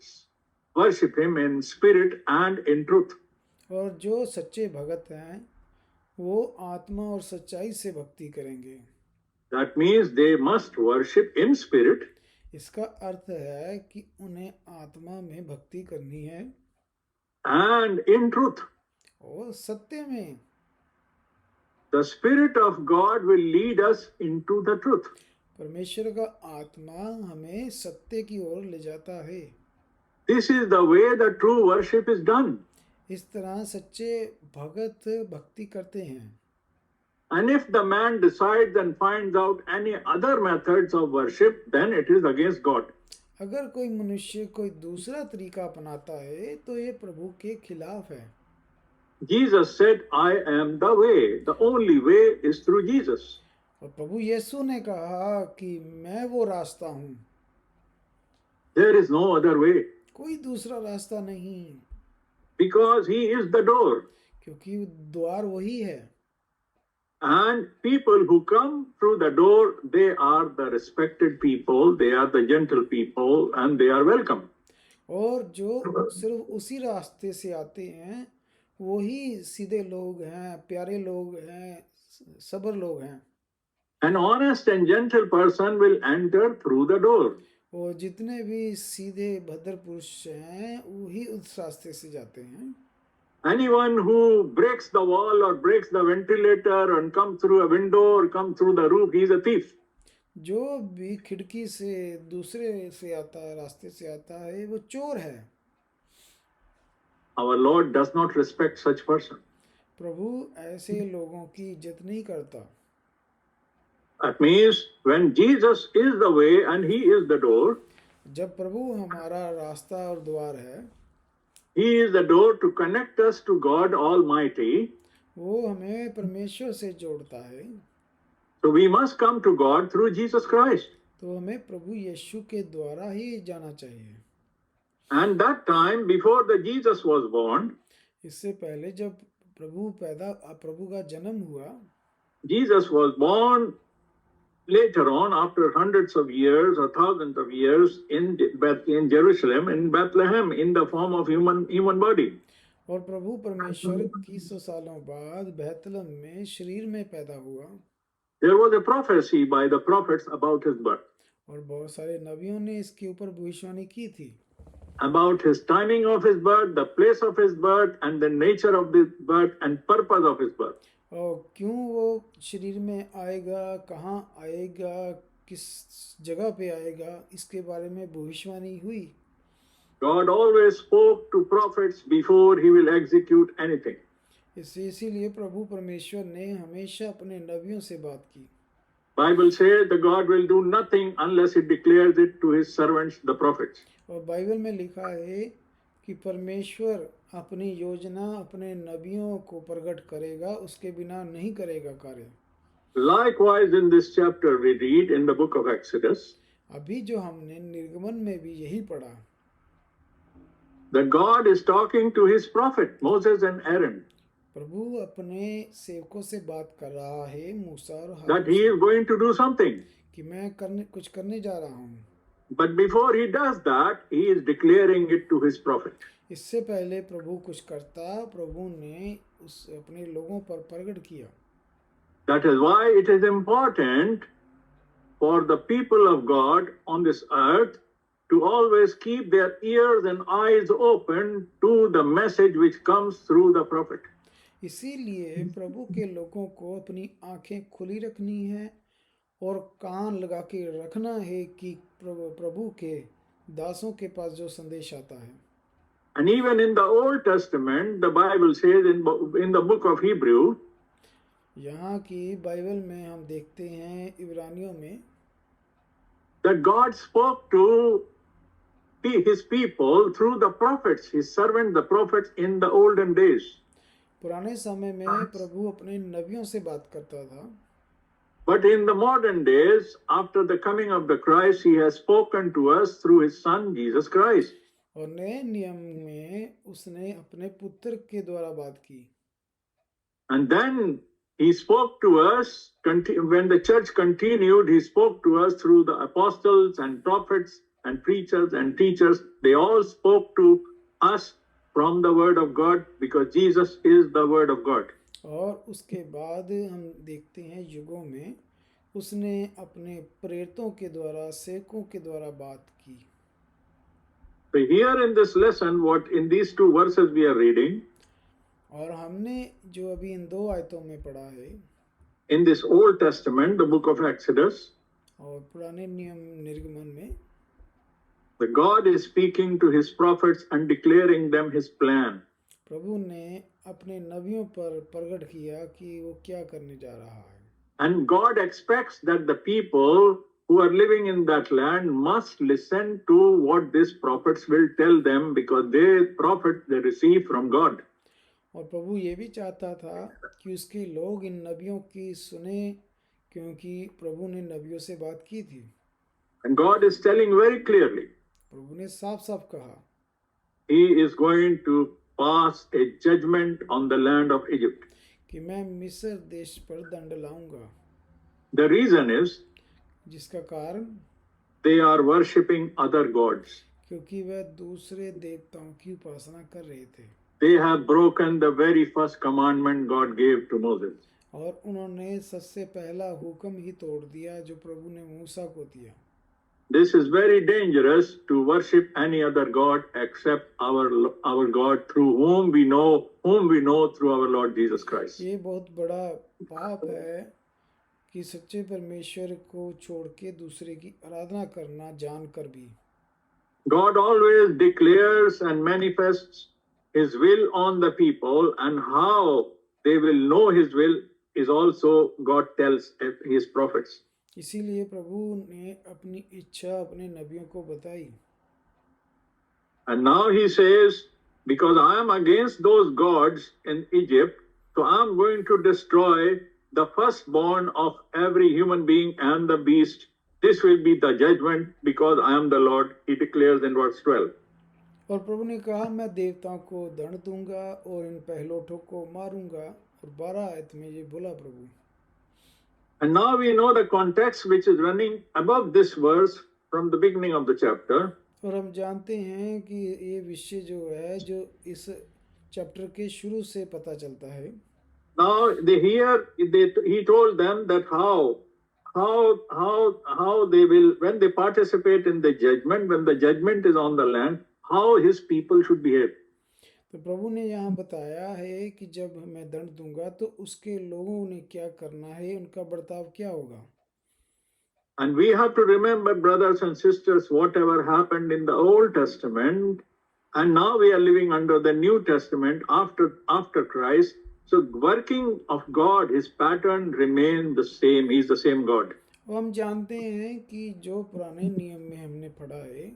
worship him in spirit and in truth. और जो सच्चे भगत हैं वो आत्मा और सच्चाई से भक्ति करेंगे। That means they must worship in spirit इसका अर्थ है कि उन्हें आत्मा में भक्ति करनी है and in truth. और सत्य में। The Spirit of God will lead us into the truth. परमेश्वर का आत्मा हमें सत्य की ओर ले जाता है। This is the way the true worship is done. इस तरह सच्चे भगत भक्ति करते हैं। And if the man decides and finds out any other methods of worship, then it is against God. अगर कोई मनुष्य कोई दूसरा तरीका अपनाता है तो ये प्रभु के खिलाफ है। Jesus said, I am the way. The only way is through Jesus. और प्रभु यीशु ने कहा कि मैं वो रास्ता हूँ, There is no other way कोई दूसरा रास्ता नहीं, because he is the door. क्योंकि द्वार वही है। And people who come through the door, they are the respected people, they are the gentle people, and they are welcome. और जो सिर्फ उसी रास्ते से आते हैं वही सीधे लोग हैं, प्यारे लोग हैं, सब्र लोग हैं। An honest and gentle person will enter through the door. और जितने भी सीधे भद्र पुरुष हैं वही उस रास्ते से जाते हैं। Anyone who breaks the wall or breaks the ventilator and comes through a window or comes through the roof, he is a thief. जो भी खिड़की से दूसरे से आता है, रास्ते से आता है, वो चोर है। Our Lord does not respect such person. प्रभु ऐसे लोगों की इज्जत नहीं करता। That means when Jesus is the way and he is the door, जब प्रभु हमारा रास्ता और द्वार है, he is the door to connect us to God Almighty. वो हमें परमेश्वर से जोड़ता है। So we must come to God through Jesus Christ. तो हमें प्रभु यीशु के द्वारा ही जाना चाहिए। And that time before the Jesus was born, इससे पहले जब प्रभु का जन्म हुआ, Jesus was born later on after hundreds of years or thousands of years in Jerusalem, in Bethlehem, in the form of human body. और प्रभु परमेश्वर 2100 सालों बाद बैतलहम में शरीर में पैदा हुआ। There was a prophecy by the prophets about his birth, और बहुत सारे नबियों ने इसके ऊपर भविष्यवाणी की थी, about his timing of his birth, the place of his birth, and the nature of his birth and purpose of his birth. और क्यों वो शरीर में आएगा, कहाँ आएगा, किस जगह पे आएगा, इसके बारे में भविष्यवाणी हुई। God always spoke to prophets before he will execute anything. इसीलिए प्रभु परमेश्वर ने हमेशा अपने नबियों से बात की। Bible says that God will do nothing unless he declares it to his servants, the prophets. और बाइबल में लिखा है कि परमेश्वर अपनी योजना अपने नबियों को प्रकट करेगा, उसके बिना नहीं करेगा कार्य। Likewise, in this chapter we read in the book of Exodus अभी जो हमने निर्गमन में भी यही पढ़ा that God is talking to his prophet Moses and Aaron, प्रभु अपने सेवकों से बात कर रहा है, मूसा और that हारून he से, is going to do something. कि मैं कुछ करने जा रहा हूँ। But before he does that, he is declaring it to his prophet. इससे पहले प्रभु कुछ करता, प्रभु ने उस अपने लोगों पर प्रकट किया। That is why it is important for the people of God on this earth to always keep their ears and eyes open to the message which comes through the prophet. इसीलिए प्रभु के लोगों को अपनी आंखें खुली रखनी है और कान लगा के रखना है कि प्रभु के दासों के पास जो संदेश आता है। And even in the Old Testament, the Bible says in the book of Hebrew, यहाँ की बाइबल में हम देखते हैं इब्रानियों में that God spoke to his people through the prophets, his servants, the prophets in the olden days. पुराने समय में प्रभु अपने नबियों से बात करता था। But in the modern days, after the coming of the Christ, he has spoken to us through his son, Jesus Christ. और नए नियम में उसने अपने पुत्र के द्वारा बात की। And then he spoke to us, when the church continued, he spoke to us through the apostles and prophets and preachers and teachers. They all spoke to us from the word of God, because Jesus is the word of God. और उसके बाद हम देखते हैं युगों में उसने अपने प्रेरितों के द्वारा, सेवकों के द्वारा बात की। So here in this lesson, what in these two verses we are reading, और हमने जो अभी इन दो आयतों में पढ़ा है, in this Old Testament, the book of Exodus, और पुराने नियम निर्गमन में the God is speaking to his prophets and declaring them his plan. प्रभु ने अपने नबियों पर प्रकट किया कि वो क्या करने जा रहा है। And God expects that the people who are living in that land must listen to what these prophets will tell them, because they receive from God. और प्रभु ये भी चाहता था कि उसके लोग इन नबियों की सुने, क्योंकि प्रभु ने नबियों से बात की थी। And God is telling very clearly, प्रभु ने साफ साफ कहा, he is going to pass a judgment on the land of Egypt. कि मैं मिस्र देश पर दंड लाऊंगा। The reason is जिसका कारण they are worshipping other gods. क्योंकि वह दूसरे देवताओं की उपासना कर रहे थे। They have broken the very first commandment God gave to Moses. और उन्होंने सबसे पहला हुक्म ही तोड़ दिया जो प्रभु ने मूसा को दिया। This is very dangerous, to worship any other god except our God, through whom we know through our Lord Jesus Christ. ये बहुत बड़ा पाप है कि सच्चे परमेश्वर को छोड़ के दूसरे की आराधना करना जानकर भी। God always declares and manifests his will on the people, and how they will know his will is also God tells his prophets. इसीलिए प्रभु ने अपनी इच्छा अपने नबियों को बताई। And now he says, because I am against those gods in Egypt, so I am going to destroy the firstborn of every human being and the beast. This will be the judgment, because I am the Lord, he declares in verse 12. और प्रभु ने कहा, मैं देवताओं को दंड दूंगा और इन पहलोठों को मारूंगा। और 12 आयत में ये बोला प्रभु। And now we know the context which is running above this verse from the beginning of the chapter. और हम जानते हैं कि ये विषय जो है, जो इस चैप्टर के शुरू से पता चलता है। Now he told them that how they will, when they participate in the judgment, when the judgment is on the land, how his people should behave. तो प्रभु ने यहाँ बताया है कि जब मैं दंड दूंगा तो उसके लोगों ने क्या करना है, उनका बर्ताव क्या होगा। And we have to remember, brothers and sisters, whatever happened in the Old Testament, and now we are living under the New Testament after Christ. So working of God, his pattern remain the same. He is the same God. और हम जानते हैं कि जो पुराने नियम में हमने पढ़ा है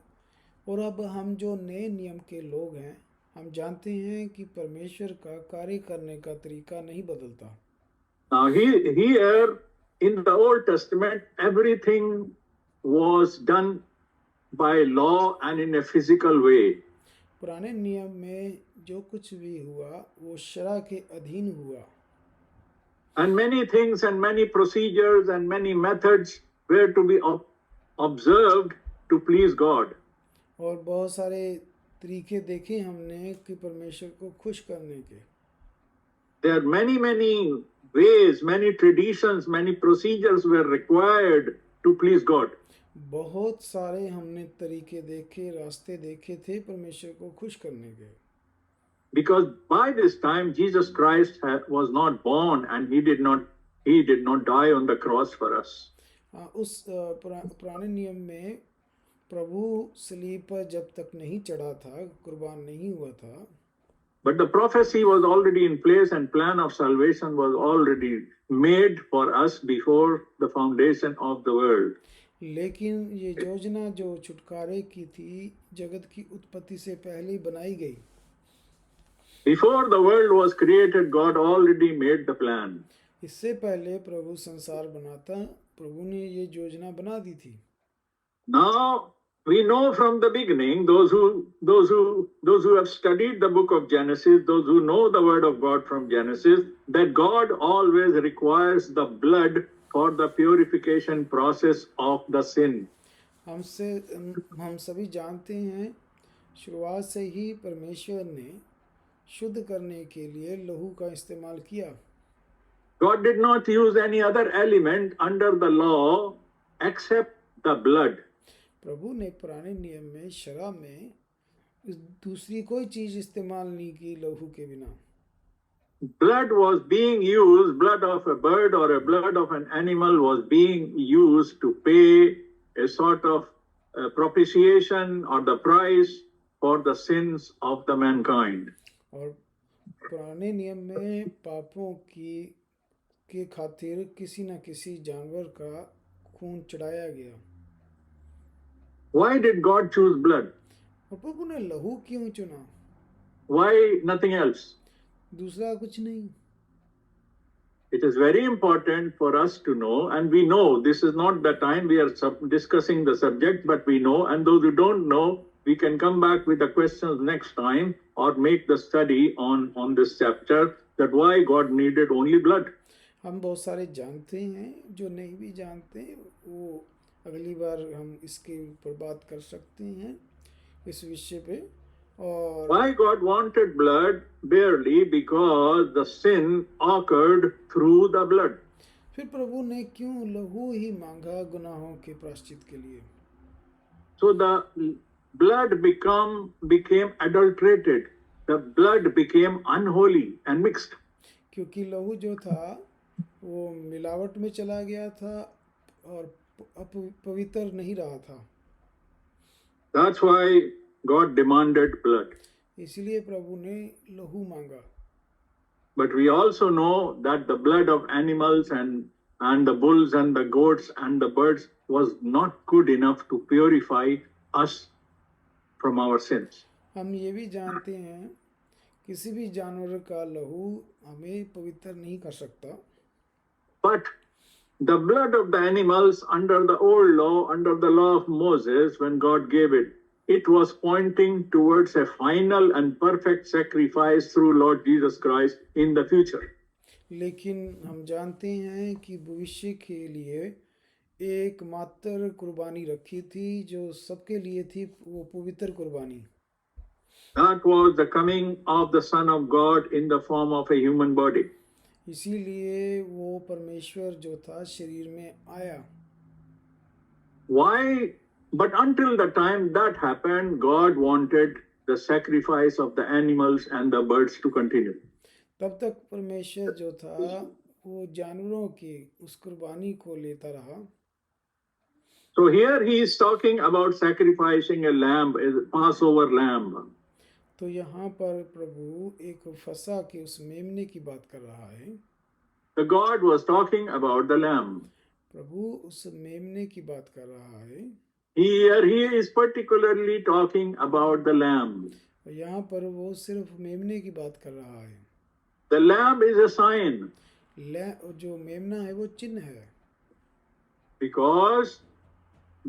और अब हम जो नए नियम के लोग हैं, हम जानते हैं कि परमेश्वर का कार्य करने का तरीका नहीं बदलता। Now here in the Old Testament, everything was done by law and in a physical way. पुराने नियम में जो कुछ भी हुआ वो शरा के अधीन हुआ। And many things and many procedures and many methods were to be observed to please God. और बहुत सारे तरीके देखे हमने कि परमेश्वर को खुश करने के। There are many ways, many traditions, many procedures were required to please God. बहुत सारे हमने तरीके देखे, रास्ते देखे थे परमेश्वर को खुश करने के। Because by this time Jesus Christ was not born, and he did not die on the cross for us. उस पुराने नियम में प्रभु सलीब पर जब तक नहीं चढ़ा था, कुर्बान नहीं हुआ था। But the prophecy was already in place, and plan of salvation was already made for us before the foundation of the world. लेकिन ये योजना जो छुटकारे की थी, जगत की उत्पत्ति से पहले बनाई गई। Before the world was created, God already made the plan. इससे पहले प्रभु संसार बनाता, प्रभु ने ये योजना बना दी थी। Now we know from the beginning, those who have studied the book of Genesis, those who know the word of God from Genesis, that God always requires the blood for the purification process of the sin. हम सभी जानते हैं, शुरुआत से ही परमेश्वर ने शुद्ध करने के लिए लहू का इस्तेमाल किया। God did not use any other element under the law except the blood. प्रभु ने पुराने नियम में, शरा में दूसरी कोई चीज इस्तेमाल नहीं की लहू के बिना। Blood was being used, blood of a bird or a blood of an animal was being used to pay a sort of propitiation or the price for the sins of the mankind. और पुराने नियम में पापों के खातिर किसी न किसी जानवर का खून चढ़ाया गया। Why did God choose blood? और प्रभु ने लहू क्यों चुना? Why nothing else? दूसरा कुछ नहीं। It is very important for us to know, and we know this is not the time we are discussing the subject, but we know, and those who don't know, we can come back with the questions next time or make the study on this chapter, that why God needed only blood. हम बहुत सारे जानते हैं, जो नहीं भी जानते वो अगली बार हम इसके ऊपर बात कर सकते हैं इस विषय पे। और Why God wanted blood? Barely because the sin occurred through the blood. फिर प्रभु ने क्यों लहू ही मांगा गुनाहों के प्रायश्चित के लिए? So the blood became adulterated. The blood became unholy and mixed. क्योंकि लहू जो था वो मिलावट में चला गया था और पवित्र नहीं रहा था। That's why God demanded blood. इसलिए प्रभु ने लहू मांगा। But we also know that the blood of animals and the bulls and the goats and the birds was not good enough to purify us from our sins. हम ये भी जानते हैं, किसी भी जानवर का लहू हमें पवित्र नहीं कर सकता। But the blood of the animals under the old law, under the law of Moses, when God gave it, it was pointing towards a final and perfect sacrifice through Lord Jesus Christ in the future. लेकिन हम जानते हैं कि भविष्य के लिए एक मात्र कुर्बानी रखी थी जो सबके लिए थी, वो पवित्र कुर्बानी। That was the coming of the Son of God in the form of a human body. इसीलिए वो परमेश्वर जो था शरीर में आया। Why? But until the time that happened, God wanted the sacrifice of the animals and the birds to continue. तब तक परमेश्वर जो था वो जानवरों की उस कुर्बानी को लेता रहा। So here he is talking about sacrificing a lamb, a Passover lamb. तो यहाँ पर प्रभु एक फसह के उस मेमने की बात कर रहा है। The God was talking about the lamb. प्रभु उस मेमने की बात कर रहा है। Here he is particularly talking about the lamb. और यहाँ पर वो सिर्फ मेमने की बात कर रहा है। The lamb is a sign. जो मेमना है वो चिन्ह है। Because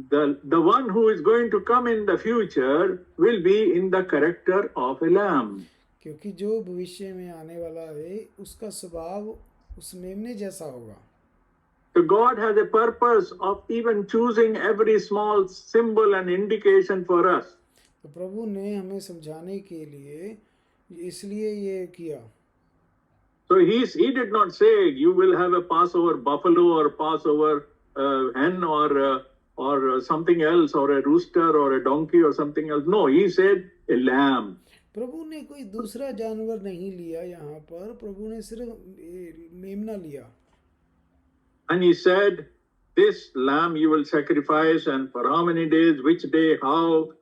the one who is going to come in the future will be in the character of a lamb. क्योंकि जो भविष्य में आने वाला है उसका स्वभाव उस मेमने जैसा होगा। So God has a purpose of even choosing every small symbol and indication for us. तो प्रभु ने हमें समझाने के लिए इसलिए ये किया। So he did not say you will have a Passover buffalo or Passover hen or something else or a rooster or a donkey or something else. No, he said a lamb. प्रभु ने कोई दूसरा जानवर नहीं लिया यहाँ पर, प्रभु ने सिर्फ मेमना लिया। And he said, this lamb you will sacrifice, and for how many days, which day, how,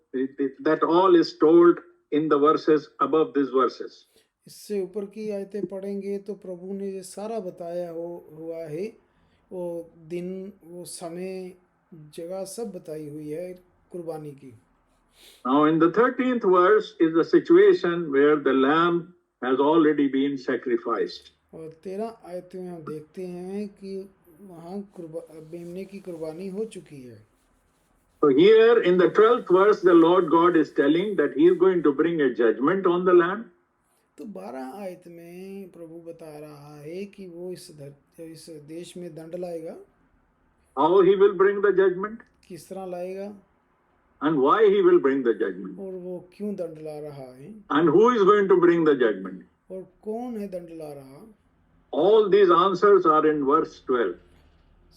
that all is told in the verses above these verses. इससे ऊपर की आयतें पढ़ेंगे तो प्रभु ने ये सारा बताया हुआ है, वो दिन, वो समय, जगह सब बताई हुई है कुर्बानी की। Now in the 13th verse is the situation where the lamb has already been sacrificed. और 13 आयतों में हम देखते हैं कि वहाँ मेमने की कुर्बानी हो चुकी है। So here in the 12th verse, the Lord God is telling that He is going to bring a judgment on the land. तो 12 आयत में प्रभु बता रहा है कि वो इस देश में दंड लाएगा। How He will bring the judgment किस तरह लाएगा and why He will bring the judgment और वो क्यों दंड ला रहा है and who is going to bring the judgment. और कौन है दंड ला रहा। All these answers are in verse 12.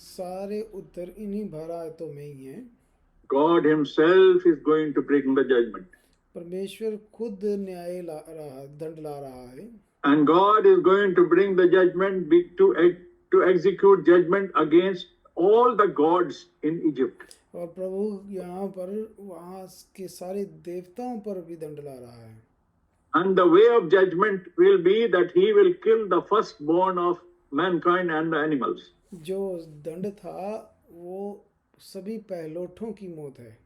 सारे उत्तर इन्हीं 12 आयतों में ही हैं। God Himself is going to bring the judgment. परमेश्वर खुद न्याय दंड ला रहा है। And God is going to bring the judgment to execute judgment against all the gods in Egypt. और प्रभु यहाँ पर वहाँ के सारे देवताओं पर भी दंड ला रहा है। And the way of judgment will be that He will kill the firstborn of mankind and the animals. जो दंड था वो सभी पहलोठों की मौत है।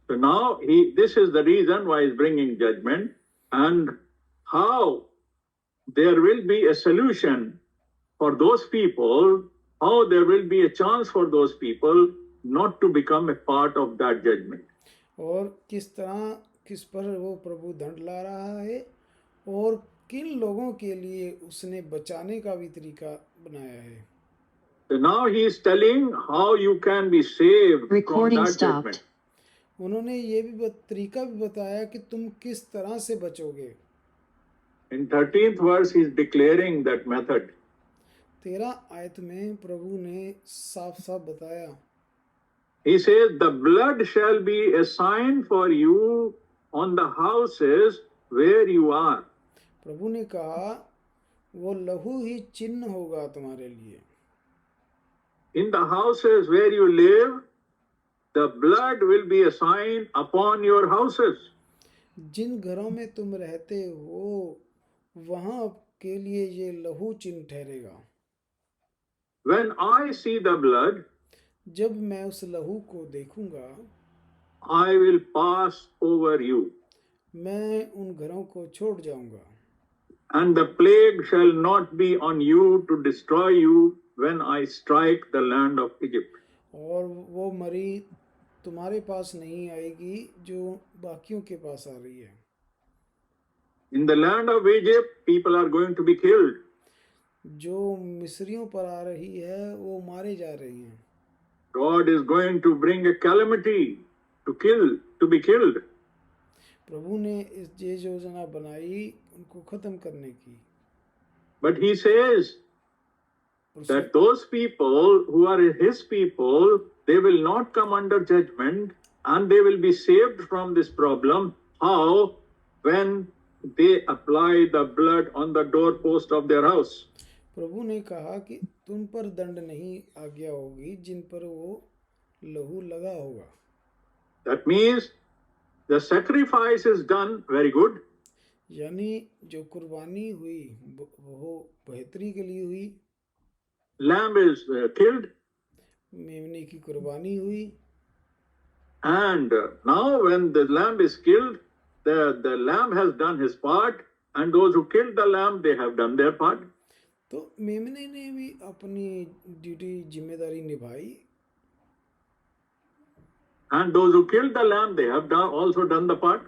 So now this is the reason why He's bringing judgment, and how there will be a solution for those people, how there will be a chance for those people not to become a part of that judgment. और किस पर वो प्रभु दंड ला रहा है और किन लोगों के लिए उसने बचाने का भी तरीका बनाया है। So now He is telling how you can be saved Recording from that stopped. judgment. उन्होंने ये भी तरीका भी बताया कि तुम किस तरह से बचोगे। In 13th verse, He is declaring that method. 13 आयत में प्रभु ने साफ साफ बताया। He says, the blood shall be a sign for you on the houses where you are. प्रभु ने कहा वो लहू ही चिन्ह होगा तुम्हारे लिए। In the houses where you live, the blood will be a sign upon your houses. जिन घरों में तुम रहते हो वहां के लिए ये लहू चिन्ह ठहरेगा। When I see the blood, जब मैं उस लहू को देखूंगा I will pass over you, मैं उन घरों को छोड़ जाऊंगा। and the plague shall not be on you to destroy you when I strike the land of Egypt. और वो मरी तुम्हारे पास नहीं आएगी जो बाकियों के पास आ रही है। In the land of Egypt, people are going to be killed. जो मिस्रियों पर आ रही है वो मारे जा रही हैं। God is going to bring a calamity to be killed. प्रभु ने ये योजना बनाई उनको खत्म करने की। But He says that those people who are His people, they will not come under judgment and they will be saved from this problem. How? When they apply the blood on the doorpost of their house. प्रभु ने कहा कि तुम पर दंड नहीं आ गया होगी जिन पर वो लहू लगा होगा। That means the sacrifice is done very good. यानी जो कुर्बानी हुई वो बेहतरी के लिए हुई। Lamb is killed. मेमने की कुर्बानी हुई। And now when the lamb is killed, the lamb has done his part, and those who killed the lamb, they have done their part. तो मेमने ने भी अपनी ड्यूटी जिम्मेदारी निभाई। And those who killed the lamb, they have also done the part.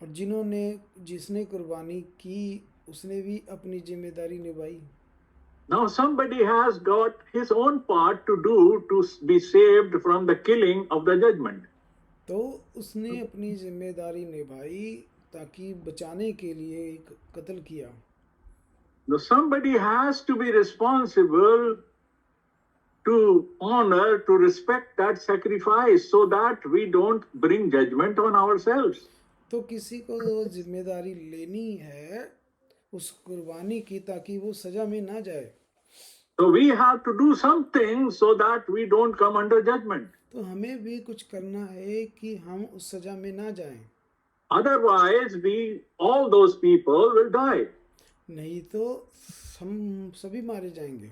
और जिसने कुर्बानी की उसने भी अपनी जिम्मेदारी निभाई। Now somebody has got his own part to do to be saved from the killing of the judgment. तो उसने अपनी जिम्मेदारी निभाई ताकि बचाने के लिए एक कत्ल किया। Now somebody has to be responsible to honor, to respect that sacrifice so that we don't bring judgment on ourselves. तो किसी को जिम्मेदारी लेनी है उस कुर्बानी की ताकि वो सजा में ना जाए। So we have to do something so that we don't come under judgment. तो हमें भी कुछ करना है कि हम उस सजा में ना जाएं। Otherwise, all those people will die. नहीं तो हम सभी मारे जाएंगे।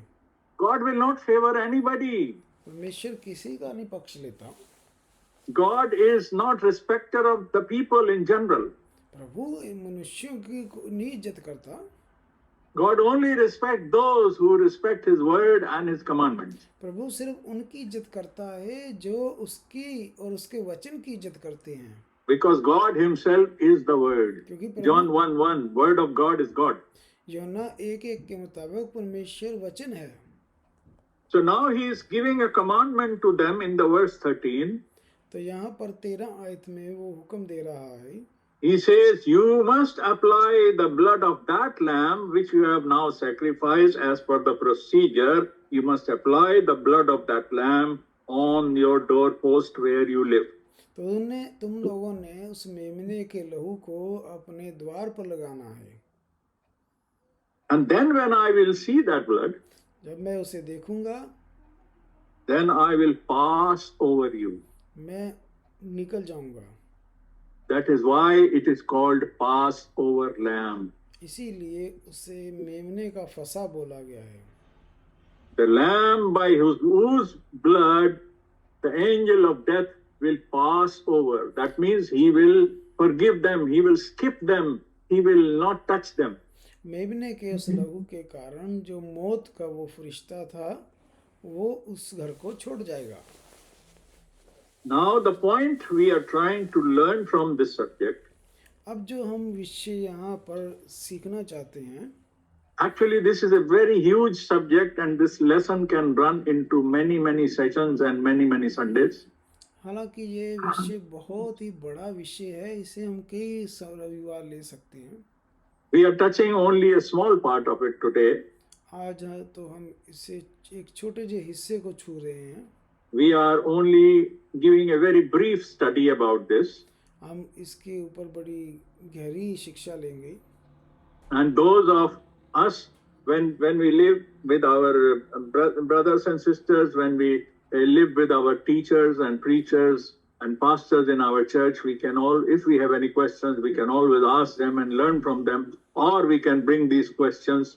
God will not favor anybody. परमेश्वर किसी का नहीं पक्ष लेता। God is not respecter of the people in general. प्रभु मनुष्यों की नहीं इज्जत करता। God only respects those who respect His word and His commandments. प्रभु सिर्फ उनकी इज्जत करता है जो उसकी और उसके वचन की इज्जत करते हैं, Because God Himself is the Word. क्योंकि John 1:1, Word of God is God. यूहन्ना 1:1 के मुताबिक परमेश्वर वचन है। So now He is giving a commandment to them in the verse 13. तो यहाँ पर 13 आयत में वो हुक्म दे रहा है, He says, you must apply the blood of that lamb which you have now sacrificed as per the procedure. You must apply the blood of that lamb on your doorpost where you live. तो तुम लोगों ने उस मेमने के लहू को अपने द्वार पर लगाना है। And then when I will see that blood, जब मैं उसे देखूंगा, then I will pass over you. मैं निकल जाऊंगा। That is why it is called Passover lamb. इसीलिए उसे मेमने का फसा बोला गया है। The lamb by whose blood the angel of death will pass over. That means he will forgive them, he will skip them, he will not touch them. मेमने के उस लहू के कारण जो मौत का वो फरिश्ता था, वो उस घर को छोड़ जाएगा। Now the point we are trying to learn from this subject, अब जो हम विषय यहाँ पर सीखना चाहते हैं, actually this is a very huge subject and this lesson can run into many sessions and many Sundays. हालांकि ये विषय बहुत ही बड़ा विषय है, इसे हम कई रविवार ले सकते हैं। We are touching only a small part of it today. आज तो हम इसे एक छोटे जे हिस्से को छू रहे हैं। We are only giving a very brief study about this. हम इसके ऊपर बड़ी गहरी शिक्षा लेंगे। And those of us, when we live with our brothers and sisters, when we live with our teachers and preachers and pastors in our church, we can all, if we have any questions, we can always ask them and learn from them, or we can bring these questions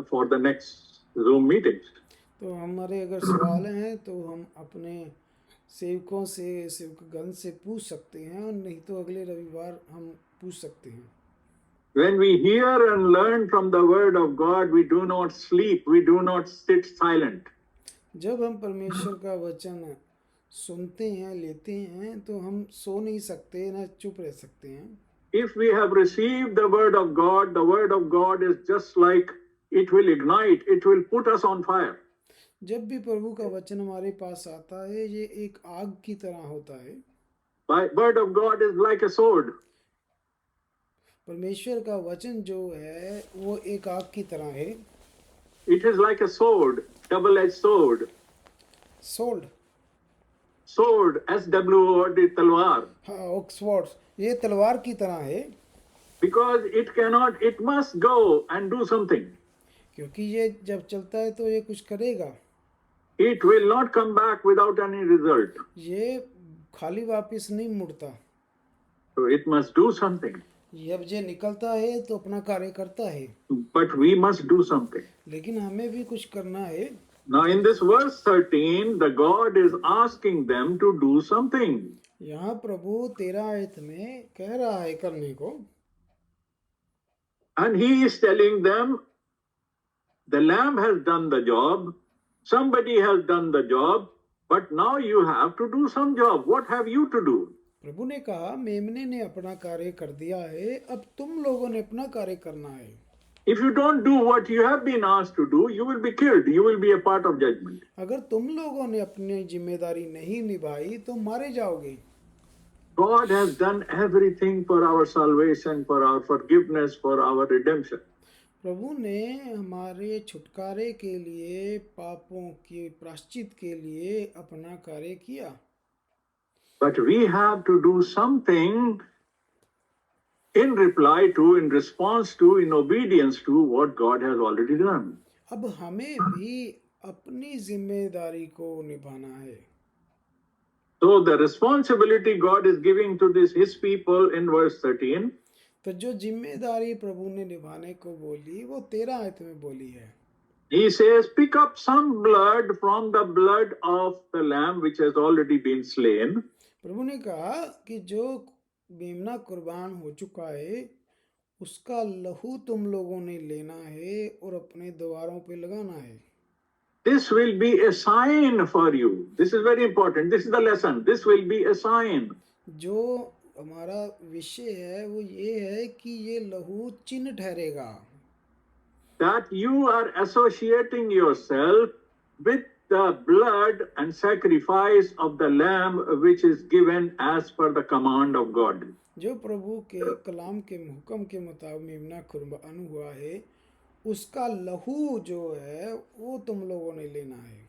for the next Zoom meetings. तो हमारे अगर सवाल हैं तो हम अपने सेवकों से, सेवकगण से पूछ सकते हैं, और नहीं तो अगले रविवार हम पूछ सकते हैं। When we hear and learn from the word of God, we do not sleep, we do not sit silent. जब हम परमेश्वर का वचन सुनते हैं, लेते हैं, तो हम सो नहीं सकते, ना चुप रह सकते हैं। If we have received the word of God is just like it will ignite, it will put us on fire. जब भी प्रभु का वचन हमारे पास आता है, ये एक आग की तरह होता है। Word of God is like a sword. परमेश्वर का वचन जो है वो एक आग की तरह है। It is like a sword, double-edged sword. Sword, S-W-O-R-D, तलवार. हाँ, ऑक्सफोर्ड, ये तलवार की तरह है। Because it must go and do something. क्योंकि ये जब चलता है तो ये कुछ करेगा। It will not come back without any result. ये खाली वापस नहीं मुड़ता। So it must do something. जब ये निकलता है तो अपना कार्य करता है। But we must do something. लेकिन हमें भी कुछ करना है। Now in this verse 13, the God is asking them to do something. यहाँ प्रभु 13 आयत में कह रहा है करने को। And he is telling them, the lamb has done the job, somebody has done the job, but now you have to do some job. What have you to do? प्रभु ने कहा, मेमने ने अपना कार्य कर दिया है, अब तुम लोगों ने अपना कार्य करना है। If you don't do what you have been asked to do, you will be killed. You will be a part of judgment. अगर तुम लोगों ने अपनी जिम्मेदारी नहीं निभाई तो मारे जाओगे। God has done everything for our salvation, for our forgiveness, for our redemption. प्रभु ने हमारे छुटकारे के लिए, पापों के प्रायश्चित के लिए अपना कार्य किया। But we have to do something in reply to, in response to, in obedience to what God has already done. अब हमें भी अपनी जिम्मेदारी को निभाना है। So the responsibility God is giving to his people in verse 13. तो जो जिम्मेदारी प्रभु ने निभाने को बोली वो 13 आयत में बोली है। He says, pick up some blood from the blood of the lamb which has already been slain. प्रभु ने कहा कि जो मेमना कुर्बान हो चुका है उसका लहू तुम लोगों ने लेना है और अपने द्वारों पे लगाना है। This will be a sign for you. This is very important. This is the lesson. This will be a sign. जो हमारा विषय है वो ये है कि ये लहू चिन्ह ठहरेगा That you are associating yourself with the blood and sacrifice of the lamb which is given as per the command of God. जो प्रभु के कलाम के हुक्म के मुताबिक मेमना कुर्बान हुआ है उसका लहू जो है वो तुम लोगों ने लेना है।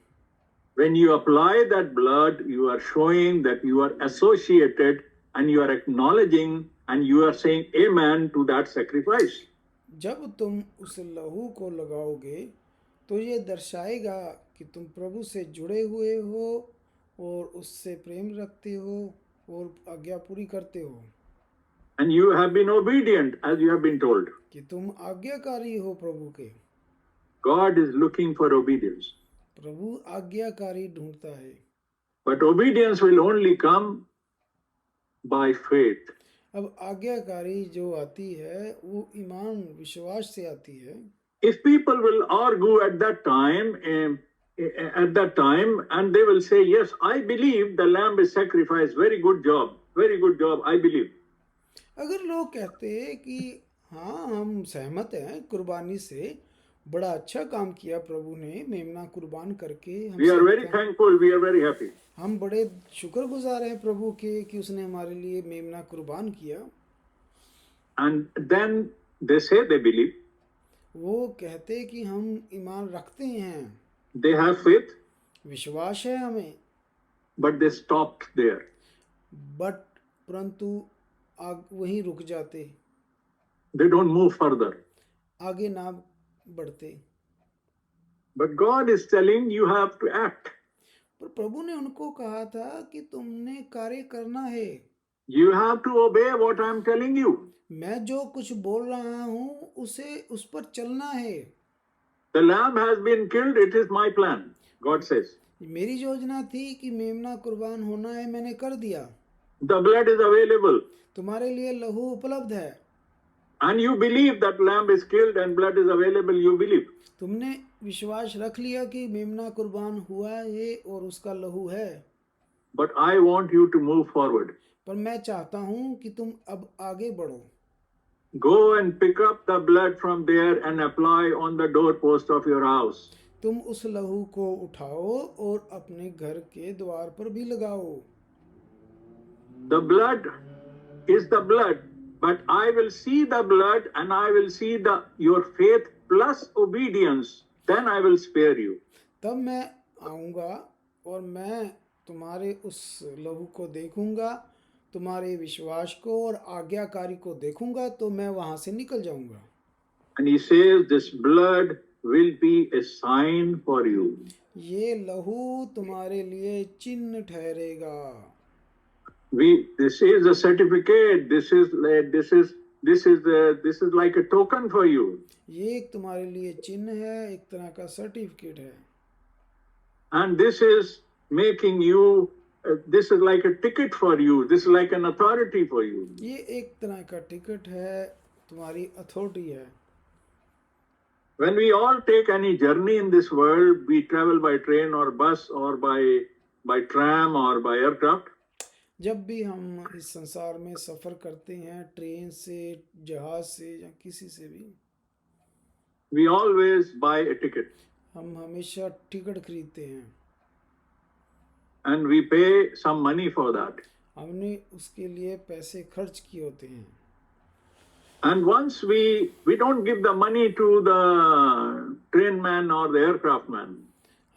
When you apply that blood, you are showing that you are associated and you are acknowledging and you are saying amen to that sacrifice. जब तुम उस लहू को लगाओगे तो ये दर्शाएगा कि तुम प्रभु से जुड़े हुए हो और उससे प्रेम रखते हो और आज्ञा पूरी करते हो And you have been obedient as you have been told. कि तुम आज्ञाकारी हो प्रभु के। God is looking for obedience. प्रभु आज्ञाकारी ढूंढता है। But obedience will only come by faith. अब आज्ञाकारी जो आती है वो ईमान विश्वास से आती है। If people will argue at that time, and they will say, yes, I believe the lamb is sacrificed. Very good job, I believe. अगर लोग कहते हैं कि हाँ हम सहमत हैं कुर्बानी से, बड़ा अच्छा काम किया प्रभु ने मेमना कुर्बान करके, We are very thankful, we are very happy. हम बड़े शुक्रगुजार हैं प्रभु के कि उसने हमारे लिए मेमना कुर्बान किया। And then they say they believe. वो कहते कि हम ईमान रखते हैं, They have faith, विश्वास है हमें, but they stopped there. But परंतु वहीं रुक जाते, They don't move further. आगे ना बढ़ते। But God is telling you have to act. पर प्रभु ने उनको कहा था कि तुमने कार्य करना है। You have to obey what I am telling you. मैं जो कुछ बोल रहा हूँ उसे उस पर चलना है। The lamb has been killed, it is my plan, God says. मेरी योजना थी कि मेमना कुर्बान होना है, मैंने कर दिया। The blood is available. तुम्हारे लिए लहू उपलब्ध है। And you believe that lamb is killed and blood is available, you believe. तुमने विश्वास रख लिया कि मेमना कुर्बान हुआ है और उसका लहू है। But I want you to move forward. पर मैं चाहता हूँ कि तुम अब आगे बढ़ो। Go and pick up the blood from there and apply on the doorpost of your house. तुम उस लहू को उठाओ और अपने घर के द्वार पर भी लगाओ। The blood is the blood, but I will see the blood and I will see your faith plus obedience. Then I will spare you. तब मैं आऊँगा और मैं तुम्हारे उस लहू को देखूंगा, तुम्हारे विश्वास को और आज्ञाकारी को देखूंगा, तो मैं वहां से निकल जाऊंगा। And he says this blood will be a sign for you. ये लहू तुम्हारे लिए चिन्ह ठहरेगा। This is a certificate. This is like a token for you. ये एक तुम्हारे लिए चिन्ह है, एक तरह का सर्टिफिकेट है। And this is making you. This is like a ticket for you. This is like an authority for you. ये एक तरह का टिकट है, तुम्हारी अथॉरिटी है। When we all take any journey in this world, we travel by train or bus or by tram or by aircraft. जब भी हम इस संसार में सफ़र करते हैं, ट्रेन से, जहाज से या किसी से भी, we always buy a ticket. हम हमेशा टिकट खरीदते हैं। And we pay some money for that. हमने उसके लिए पैसे खर्च किए होते हैं। And once we don't give the money to the train man or the aircraft man.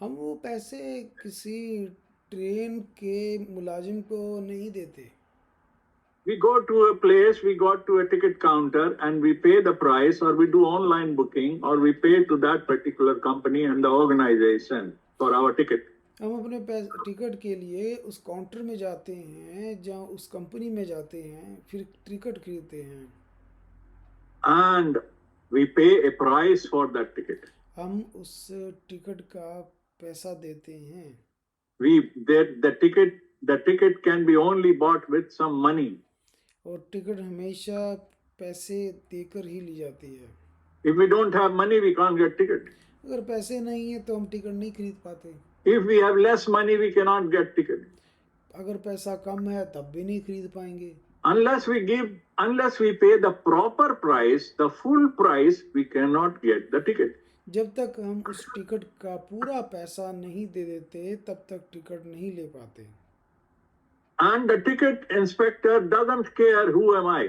हम वो पैसे किसी ट्रेन के मुलाजिम को नहीं देते। We go to a place, we go to a ticket counter and we pay the price, or we do online booking, or we pay to that particular company and the organization for our ticket. हम अपने ticket के लिए उस counter में जाते हैं, जहाँ उस कंपनी में जाते हैं, फिर टिकट खरीदते हैं। And we pay a price for that ticket. हम उस टिकट का पैसा देते हैं। The ticket can be only bought with some money. और टिकट हमेशा पैसे देकर ही ली जाती है। If we don't have money, we can't get ticket. अगर पैसे नहीं है तो हम टिकट नहीं खरीद पाते। If we have less money, we cannot get ticket. अगर पैसा कम है तब भी नहीं खरीद पाएंगे। Unless we pay the proper price, the full price, we cannot get the ticket. जब तक हम उस टिकट का पूरा पैसा नहीं दे देते तब तक टिकट नहीं ले पाते। And the ticket inspector doesn't care who am I.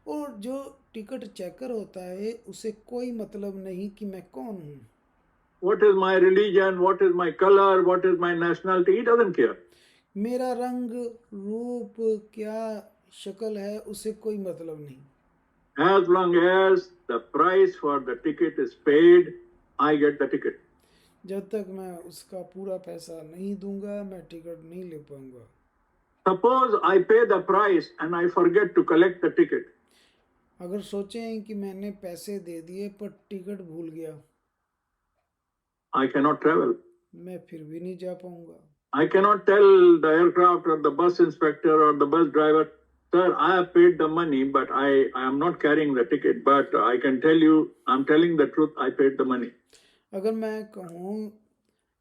और जो टिकट चेकर होता है उसे कोई मतलब नहीं कि मैं कौन हूँ, What is my religion? What is my color? What is my nationality? He doesn't care. मेरा रंग रूप क्या शक्ल है उसे कोई मतलब नहीं। As long as the price for the ticket is paid, I get the ticket. जब तक मैं उसका पूरा पैसा नहीं दूंगा मैं टिकट नहीं ले पाऊंगा। Suppose I pay the price and I forget to collect the ticket. अगर सोचें कि मैंने पैसे दे दिए पर टिकट भूल गया, I cannot travel. मैं फिर भी नहीं जा पाऊंगा। I cannot tell the aircraft or the bus inspector or the bus driver, sir, I have paid the money, but I am not carrying the ticket. But I can tell you, I'm telling the truth, I paid the money. अगर मैं कहूँ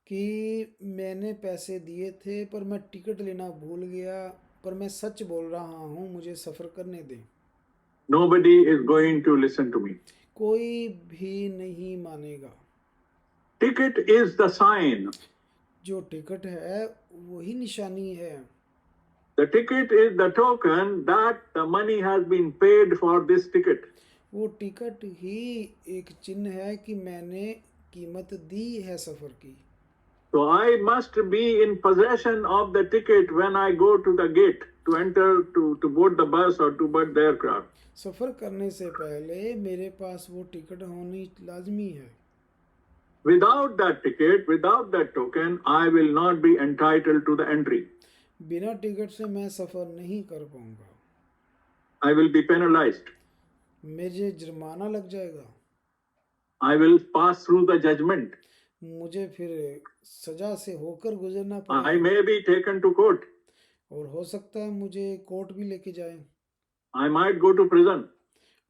कि मैंने पैसे दिए थे पर मैं टिकट लेना भूल गया, पर मैं सच बोल रहा हूँ, मुझे सफ़र करने दें, Nobody is going to listen to me. कोई भी नहीं मानेगा। Ticket is the sign. जो टिकट है वही निशानी है। The ticket is the token that the money has been paid for this ticket. वो टिकट ही एक चिन्ह है कि मैंने कीमत दी है सफ़र की। So I must be in possession of the ticket when I go to the gate to enter to board the bus or to board the aircraft. सफ़र करने से पहले मेरे पास वो टिकट होनी लाजमी है। Without that ticket, without that token, I will not be entitled to the entry. बिना ticket से मैं सफ़र नहीं कर पाऊंगा। I will be penalized. मुझे जुर्माना लग जाएगा। I will pass through the judgment. मुझे फिर सजा से होकर गुजरना I पड़ेगा may be taken to court. और हो सकता है मुझे कोर्ट भी लेके जाए, I might go to prison.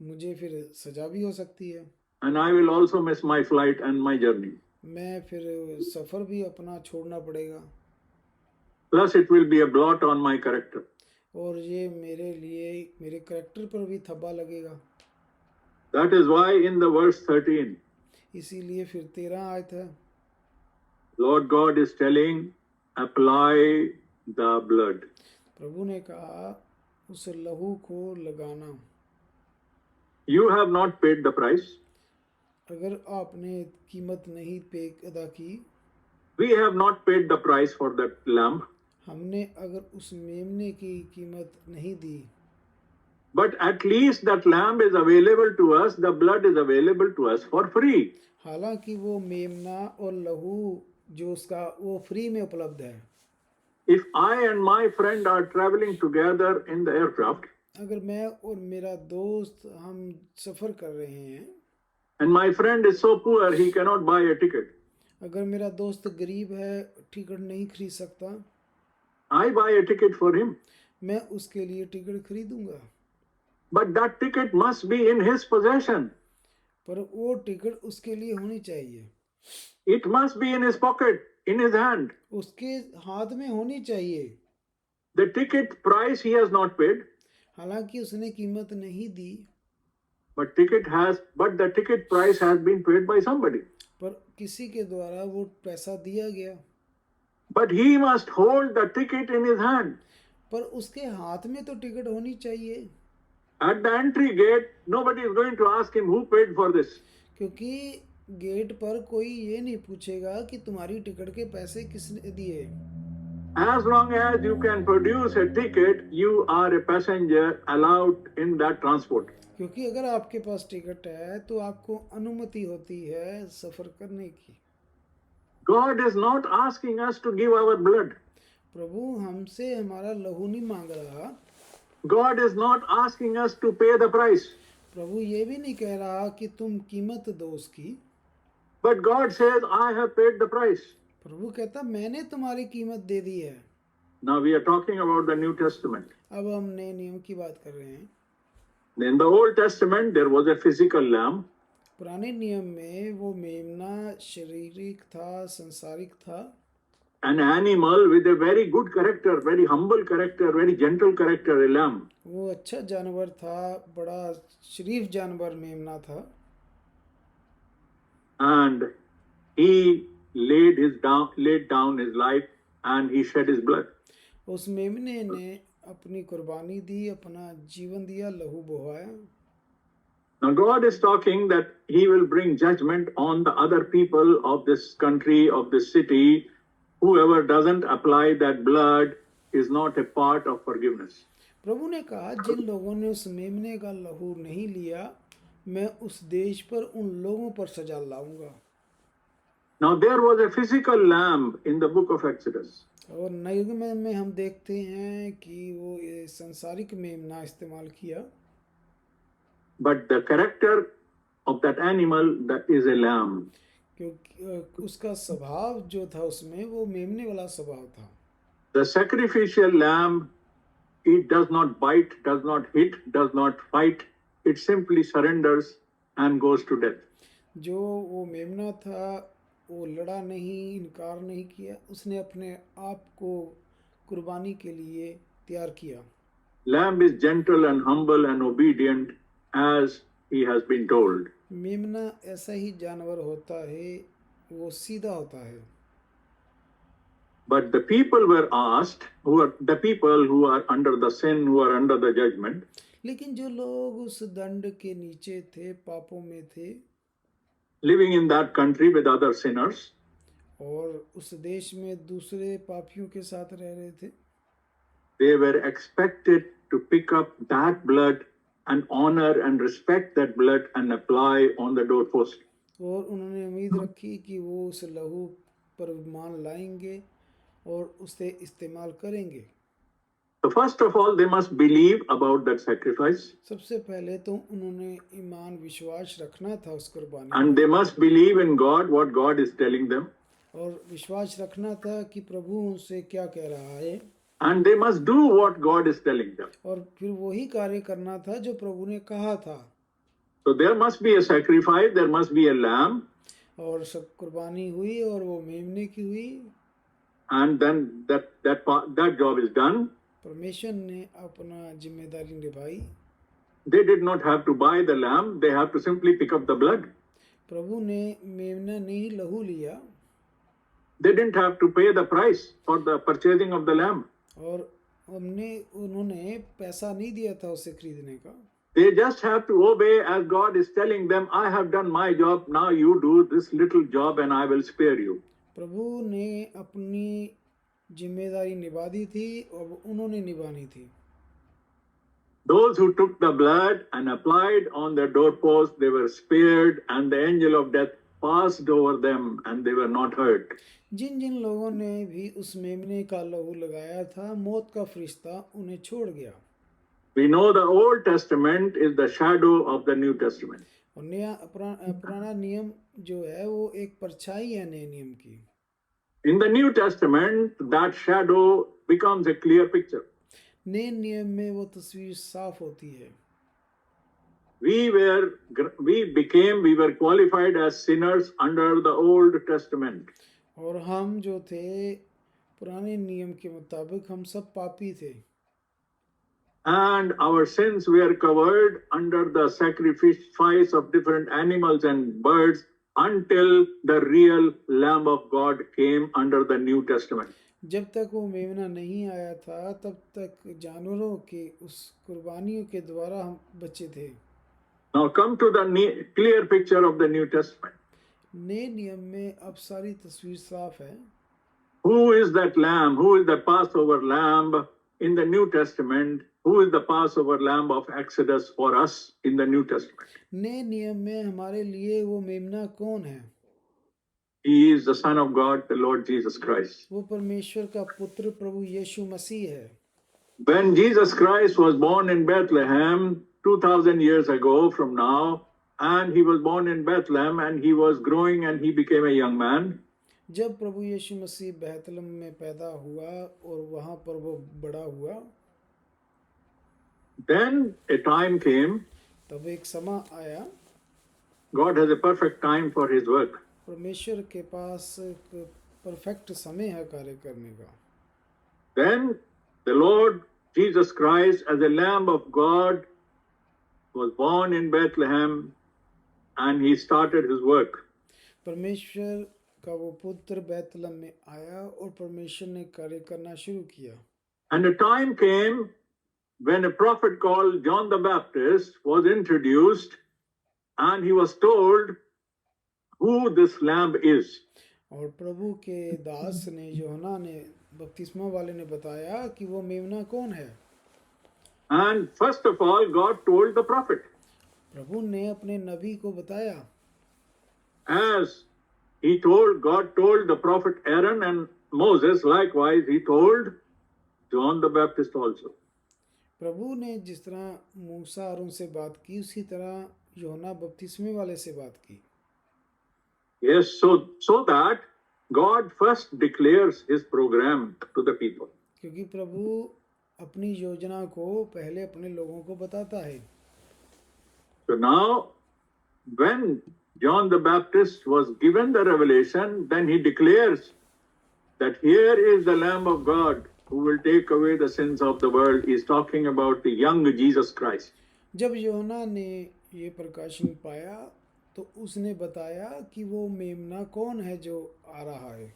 मुझे फिर सजा भी हो सकती है। And I will also miss my flight and my journey. मैं फिर सफ़र भी अपना छोड़ना पड़ेगा Plus, it will be a blot on my character. और ये मेरे लिए मेरे करैक्टर पर भी थब्बा लगेगा। That is why in the verse 13, इसीलिए फिर 13 आयत है, Lord God is telling, apply the blood. प्रभु ने कहा उस लहू को लगाना। You have not paid the price. अगर आपने कीमत नहीं पे अदा की, We have not paid the price for that lamb. हमने अगर उस मेमने की कीमत नहीं दी, But at least that lamb is available to us, the blood is available to us for free. हालांकि वो मेमना और लहू जो उसका वो फ्री में उपलब्ध है। If I and my friend are traveling together in the aircraft, अगर मैं और मेरा दोस्त हम सफ़र कर रहे हैं, and my friend is so poor he cannot buy a ticket, अगर मेरा दोस्त गरीब है, टिकट नहीं खरीद सकता, I buy a ticket for him. मैं उसके लिए ticket खरीदूंगा, But that ticket must be in his possession. पर वो टिकट उसके लिए होनी चाहिए, It must be in his pocket, in his hand. उसके हाथ में होनी चाहिए। The ticket price he has not paid, हालांकि उसने कीमत नहीं दी, but the ticket price has been paid by somebody. पर किसी के द्वारा वो पैसा दिया गया, But he must hold the ticket in his hand. पर उसके हाथ में तो टिकट होनी चाहिए, At the entry gate, nobody is going to ask him who paid for this. क्योंकि गेट पर कोई ये नहीं पूछेगा कि तुम्हारी टिकट के पैसे किसने दिए। As long as you can produce a ticket, you are a passenger allowed in that transport. क्योंकि अगर आपके पास टिकट है तो आपको अनुमति होती है सफ़र करने की। God is not asking us to give our blood. प्रभु हमसे हमारा लहू नहीं मांग रहा, God is not asking us to pay the price. प्रभु ये भी नहीं कह रहा कि तुम कीमत दो उसकी, But God says, I have paid the price. प्रभु कहता मैंने तुम्हारी कीमत दे दी है। Now we are talking about the New Testament. अब हम नए नियम की बात कर रहे हैं। In the Old Testament, there was a physical lamb, पुराने नियम में वो मेमना शारीरिक था, संसारिक था, an animal with a very good character, very humble character, very gentle character, a lamb. वो अच्छा जानवर था, बड़ा शरीफ जानवर मेमना था, And he laid down his life and he shed his blood. उस मेमने ने अपनी कुर्बानी दी, अपना जीवन दिया, लहू बहाया। Now God is talking that he will bring judgment on the other people of this country, of this city. Whoever doesn't apply that blood is not a part of forgiveness. प्रभु ने कहा, जिन लोगों ने उस मेमने का लहू नहीं लिया, मैं उस देश पर उन लोगों पर सजा लाऊंगा। Now there was a physical lamb in the book of Exodus. और नए युग में हम देखते हैं कि वो ये संसारिक मेमना इस्तेमाल किया, But the character of that animal, that is a lamb. क्योंकि उसका स्वभाव जो था उसमें वो मेमने वाला स्वभाव था। The sacrificial lamb, it does not bite, does not hit, does not fight. It simply surrenders and goes to death. जो वो मेमना था वो लड़ा नहीं, इनकार नहीं किया, उसने अपने आप को कुर्बानी के लिए तैयार किया। Lamb is gentle and humble and obedient as he has been told. मेमना ऐसा ही जानवर होता है, वो सीधा होता है। But the people were asked, the people who are under the sin, who are under the judgment, लेकिन जो लोग उस दंड के नीचे थे, पापों में थे, living in that country with other sinners, और उस देश में दूसरे पापियों के साथ रह रहे थे, they were expected to pick up that blood and honor and respect that blood and apply on the doorpost. और उन्होंने उम्मीद रखी कि वो उस लहू पर ईमान लाएंगे और उसे इस्तेमाल करेंगे। So first of all, they must believe about that sacrifice, सबसे पहले तो उन्होंने ईमान विश्वास रखना था उस कुर्बानी and they must believe in God, what God is telling them, और विश्वास रखना था कि प्रभु उनसे क्या कह रहा है, and they must do what God is telling them. और फिर वही कार्य करना था जो प्रभु ने कहा था। So there must be a sacrifice, there must be a lamb, और सब कुर्बानी हुई और वो मेमने की हुई, and then that job is done. परमेश्वर ने अपना जिम्मेदारी निभाई। They did not have to buy the lamb, they have to simply pick up the blood. प्रभु ने मेमना नहीं लहू लिया, They didn't have to pay the price for the purchasing of the lamb. और उन्होंने पैसा नहीं दिया था उसे खरीदने का। They just have to obey as God is telling them, I have done my job, now you do this little job and I will spare you. प्रभु ने अपनी जिम्मेदारी निभा दी थी और उन्होंने निभानी थी। Those who took the blood and applied on the doorpost, they were spared, and the angel of death passed over them and they were not hurt. जिन जिन लोगों ने भी उस मेमने का लहू लगाया था, मौत का फरिश्ता उन्हें छोड़ गया। We know the Old Testament is the shadow of the New Testament. और पुराना नियम जो है वो एक परछाई है नए नियम की। In the New Testament, that shadow becomes a clear picture. नए नियम में वो तस्वीर साफ होती है। We were qualified as sinners under the Old Testament. और हम जो थे पुराने नियम के मुताबिक हम सब पापी थे। And our sins were covered under the sacrifice of different animals and birds until the real Lamb of God came under the New Testament. जब तक वो मेमना नहीं आया था तब तक जानवरों के उस कुर्बानियों के द्वारा हम बचे थे। Now come to the clear picture of the New Testament. नए नियम में अब सारी तस्वीर साफ है। Who is that lamb? Who is the Passover lamb in the New Testament? Who is the Passover lamb of Exodus for us in the New Testament? नए नियम में हमारे लिए वो मेमना कौन है? He is the Son of God, the Lord Jesus Christ. वो परमेश्वर का पुत्र प्रभु यीशु मसीह है। When Jesus Christ was born in Bethlehem 2000 years ago from now, and he was born in Bethlehem and he was growing and he became a young man, जब प्रभु यीशु मसीह बैतलहम में पैदा हुआ और वहाँ पर वो बड़ा हुआ, Then a time came, तब एक समय आया, God has a perfect time for his work. परमेश्वर के पास एक परफेक्ट समय है कार्य करने का। Then the Lord Jesus Christ, as a Lamb of God, was born in Bethlehem and he started his work. परमेश्वर का वो पुत्र बैतलहम में आया और परमेश्वर ने कार्य करना शुरू किया। And a time came when a prophet called John the Baptist was introduced and he was told who this lamb is. और प्रभु के दास ने यूहन्ना ने बपतिस्मा वाले ने बताया कि वो मेमना कौन है। And first of all, God told the prophet, प्रभु ने अपने नबी को बताया, as God told the prophet Aaron and Moses, likewise he told John the Baptist also. प्रभु ने जिस तरह मूसा और उनसे बात की, उसी तरह यूहन्ना बपतिस्मे वाले से बात की। Yes, so that God first declares his program to the people. क्योंकि प्रभु अपनी योजना को पहले अपने लोगों को बताता है। So now, when John the Baptist was given the revelation, then he declares that here is the Lamb of God who will take away the sins of the world. He is talking about the young Jesus Christ. जब यूहन्ना ने ये प्रकाशन पाया तो उसने बताया कि वो मेमना कौन है जो आ रहा है।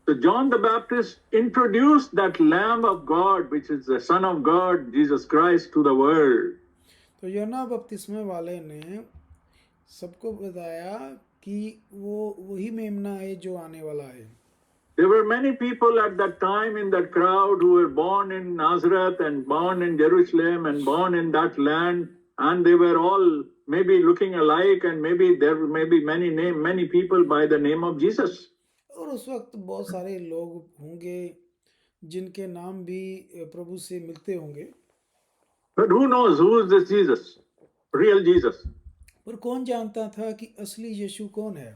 So John the Baptist introduced that Lamb of God, which is the Son of God, Jesus Christ, to the world. तो यूहन्ना बपतिस्मे वाले ने सबको बताया कि वो वही मेमना है जो आने वाला है। There were many people at that time in that crowd who were born in Nazareth and born in Jerusalem and born in that land, and they were all maybe looking alike, and maybe there may be many people by the name of Jesus. और उस वक्त बहुत सारे लोग होंगे जिनके नाम भी प्रभु से मिलते होंगे। But who knows who is this Jesus, real Jesus? पर कौन जानता था कि असली यीशु कौन है?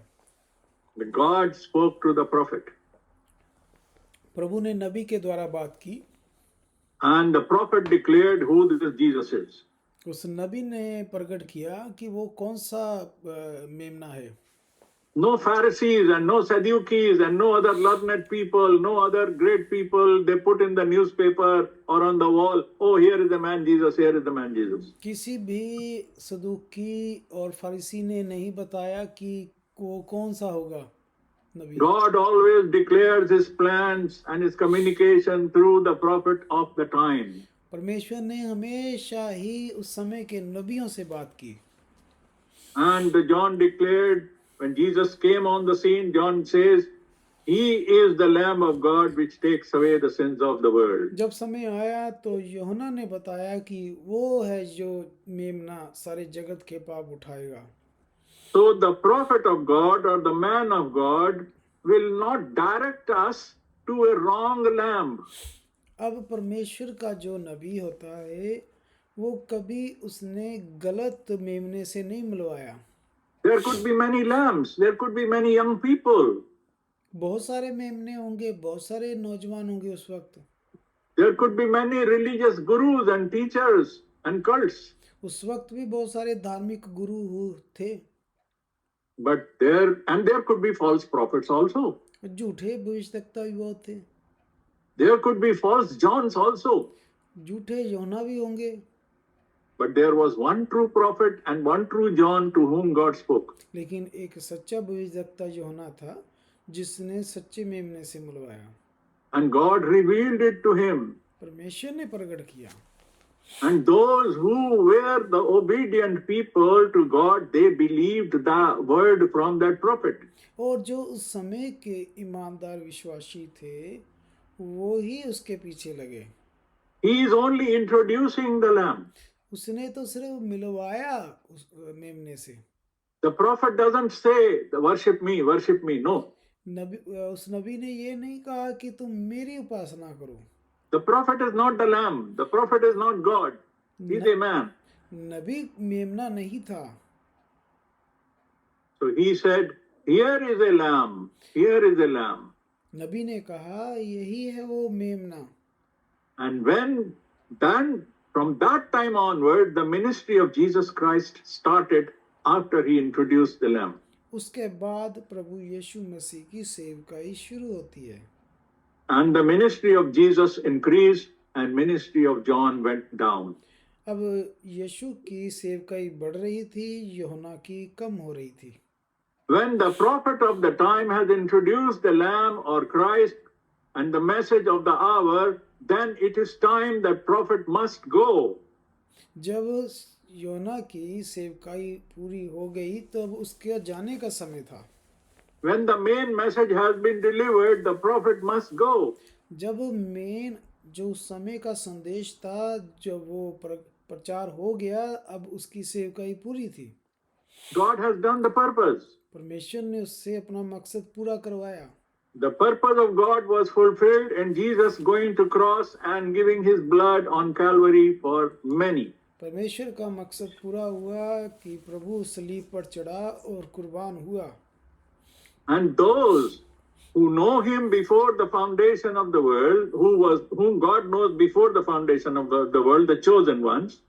But God spoke to the prophet, प्रभु ने नबी के द्वारा बात की and the prophet declared who this Jesus is. उस नबी ने प्रकट किया कि वो कौन सा मेमना है। No Pharisees and no Sadducees and no other learned people, no other great people, they put in the newspaper or on the wall, oh, here is the man Jesus, here is the man Jesus. किसी भी सदूकी और फरीसी ने नहीं बताया कि वो कौन सा होगा नबी। God always declares his plans and his communication through the prophet of the time. परमेश्वर ने हमेशा ही उस समय के नबियों से बात की। And John declared, when Jesus came on the scene, John says, he is the Lamb of God which takes away the sins of the world. जब समय आया तो यूहन्ना ने बताया कि वो है जो मेमना सारे जगत के पाप उठाएगा। So the prophet of God or the man of God will not direct us to a wrong lamb. अब परमेश्वर का जो नबी होता है वो कभी उसने गलत मेमने से नहीं मिलवाया। There could be many lambs, there could be many young people, बहुत सारे मेमने होंगे, बहुत सारे नौजवान होंगे उस वक्त। there could be many religious gurus and teachers and cults, उस वक्त भी बहुत सारे धार्मिक गुरु थे, but there could be false prophets also. झूठे भविष्यवक्ता भी बहुत थे, There could be false Johns also. झूठे यूहन्ना भी होंगे। But there was one true prophet and one true John to whom God spoke. लेकिन एक सच्चा भविष्यवक्ता यूहन्ना था जिसने सच्चे मेमने से मिलवाया। And God revealed it to him. परमेश्वर ने प्रकट किया। And those who were the obedient people to God, they believed the word from that prophet. और जो उस समय के ईमानदार विश्वासी थे वो ही उसके पीछे लगे। He is only introducing the lamb. उसने तो सिर्फ मिलवाया उस मेमने से। The prophet doesn't say, worship me, no. उस नबी ने ये नहीं कहा कि तुम मेरी उपासना करो। The prophet is not the lamb. The prophet is not God. He is a man. नबी मेमना नहीं था। So he said, here is a lamb. Here is a lamb. नबी ने कहा यही है वो मेमना। And when then from that time onward, the ministry of Jesus Christ started after he introduced the Lamb. उसके बाद प्रभु यीशु मसीह की सेवकाई शुरू होती है And the ministry of Jesus increased and ministry of John went down. अब यीशु की सेवकाई बढ़ रही थी, यूहन्ना की कम हो रही थी। When the prophet of the time has introduced the Lamb or Christ and the message of the hour, then it is time that prophet must go. जब यूहन्ना की सेवकाई पूरी हो गई तब उसके जाने का समय था। When the main message has been delivered, the prophet must go. जब मेन जो समय का संदेश था, जब वो प्रचार हो गया, अब उसकी सेवकाई पूरी थी। God has done the purpose. परमेश्वर ने उससे अपना मकसद पूरा करवाया। The purpose of God was fulfilled in Jesus going to cross and giving his blood on Calvary for many. परमेश्वर का मकसद पूरा हुआ कि प्रभु सलीब पर चढ़ा और कुर्बान हुआ। And those who know him before the foundation of the world, whom God knows before the foundation of the world, the chosen ones,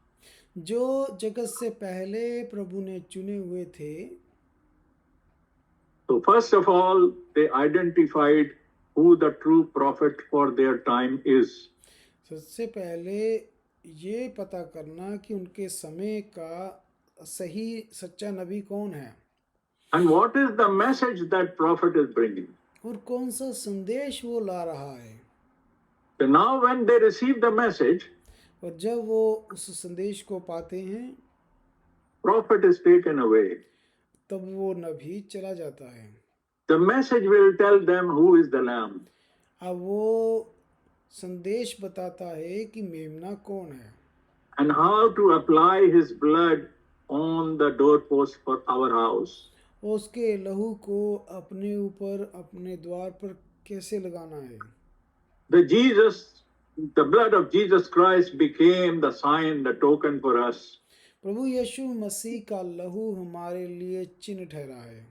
जो जगत से पहले प्रभु ने चुने हुए थे, so first of all, they identified who the true prophet for their time is. सबसे पहले ये पता करना कि उनके समय का सही सच्चा नबी कौन है And what is the message that prophet is bringing? और कौन सा संदेश वो ला रहा है। So now when they receive the message, और जब वो उस संदेश को पाते हैं, prophet is taken away. तब वो नबी चला जाता है। The message will tell them who is the lamb. अब वो संदेश बताता है कि मेमना कौन है And how to apply his blood on the doorpost for our house. और उसके लहू को अपने ऊपर, अपने द्वार पर कैसे लगाना है। The blood of Jesus Christ became the sign, the token for us. प्रभु यीशु मसीह का लहू हमारे लिए चिन्ह ठहरा है।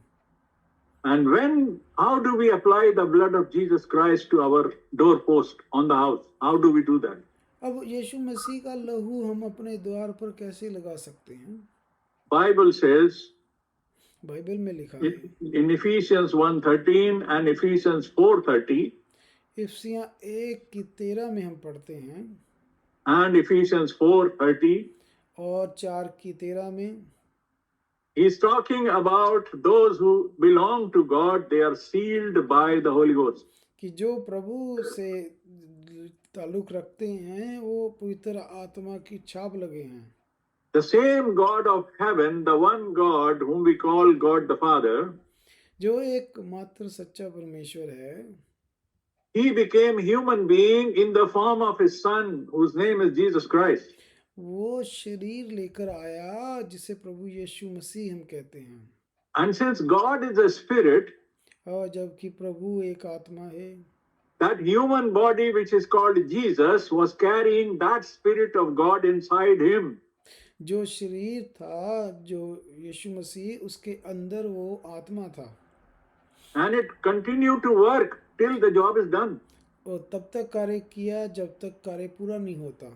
And how do we apply the blood of Jesus Christ to our doorpost on the house? How do we do that? अब यीशु मसीह का लहू हम अपने द्वार पर कैसे लगा सकते हैं? Bible says बाइबल में लिखा है in Ephesians 1:13 and Ephesians 4:30 इफिसियाँ 1:13 में हम पढ़ते हैं and Ephesians 4:30, और 4:13 में he's talking about those who belong to God. They are sealed by the Holy Ghost. कि जो प्रभु से ताल्लुक रखते हैं वो पवित्र आत्मा की छाप लगे हैं। The same God of heaven, the one God whom we call God the Father, जो एक मात्र सच्चा परमेश्वर है, he became human being in the form of his son, whose name is Jesus Christ. वो शरीर लेकर आया जिसे प्रभु यीशु मसीह हम कहते हैं। And since God is a spirit, और जबकि प्रभु एक आत्मा है, that human body which is called Jesus was carrying that spirit of God inside him. जो शरीर था, जो यीशु मसीह, उसके अंदर वो आत्मा था And it continued to work till the job is done. और तब तक कार्य किया जब तक कार्य पूरा नहीं होता।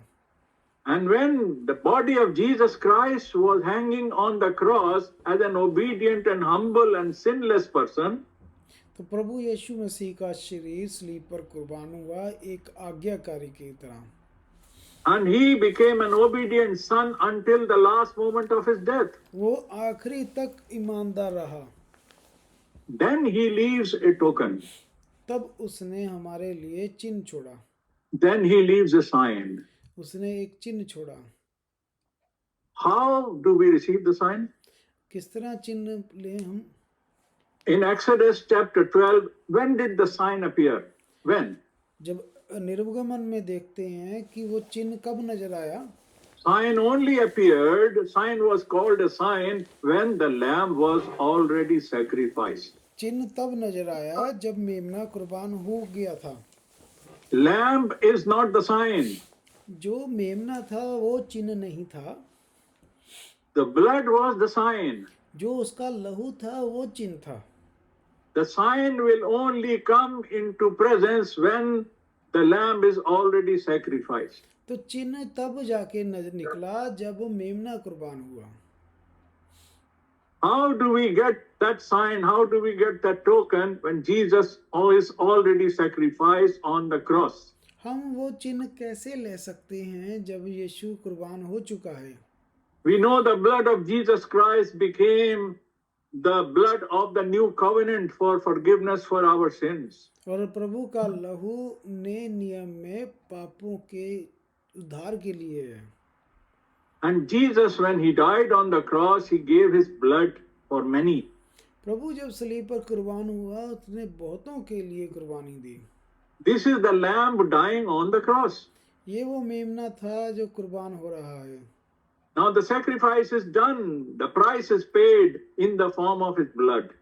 And when the body of Jesus Christ was hanging on the cross as an obedient and humble and sinless person, तो प्रभु यीशु मसीह का शरीर सलीब पर कुर्बान हुआ एक आज्ञाकारी की तरह, and he became an obedient son until the last moment of his death. वो आखिरी तक ईमानदार रहा। Then he leaves a token. तब उसने हमारे लिए चिन्ह छोड़ा, Then he leaves a sign. उसने एक चिन्ह छोड़ा। How do we receive the sign? किस तरह चिन्ह लें हम? In Exodus chapter 12, when did the sign appear? When? जब निर्गमन में देखते हैं कि वो चिन्ह कब नजर आया। Sign only appeared, sign was called a sign when the lamb was already sacrificed. चिन्ह तब नजर आया जब मेमना कुर्बान हो गया था। Lamb is not the sign. जो मेमना था वो चिन्ह नहीं था, The blood was the sign. जो उसका लहू था वो चिन्ह था। The sign will only come into presence when the lamb is already sacrificed. तो चिन्ह तब जाके नजर निकला जब मेमना कुर्बान हुआ। How do we get that sign? How do we get that token when Jesus is already sacrificed on the cross? हम वो चिन्ह कैसे ले सकते हैं जब यीशु कुर्बान हो चुका है? We know the blood of Jesus Christ became the blood of the new covenant for forgiveness for our sins. और प्रभु का लहू नए नियम में पापों के उद्धार के लिए है। And Jesus, when he died on the cross, he gave his blood for many. प्रभु जब सलीब पर कुर्बान हुआ उसने बहुतों के लिए कुर्बानी दी। This is the lamb dying on the cross. ये वो मेमना था जो कुर्बान हो रहा है। Now the sacrifice is done. The price is paid in the form of his blood.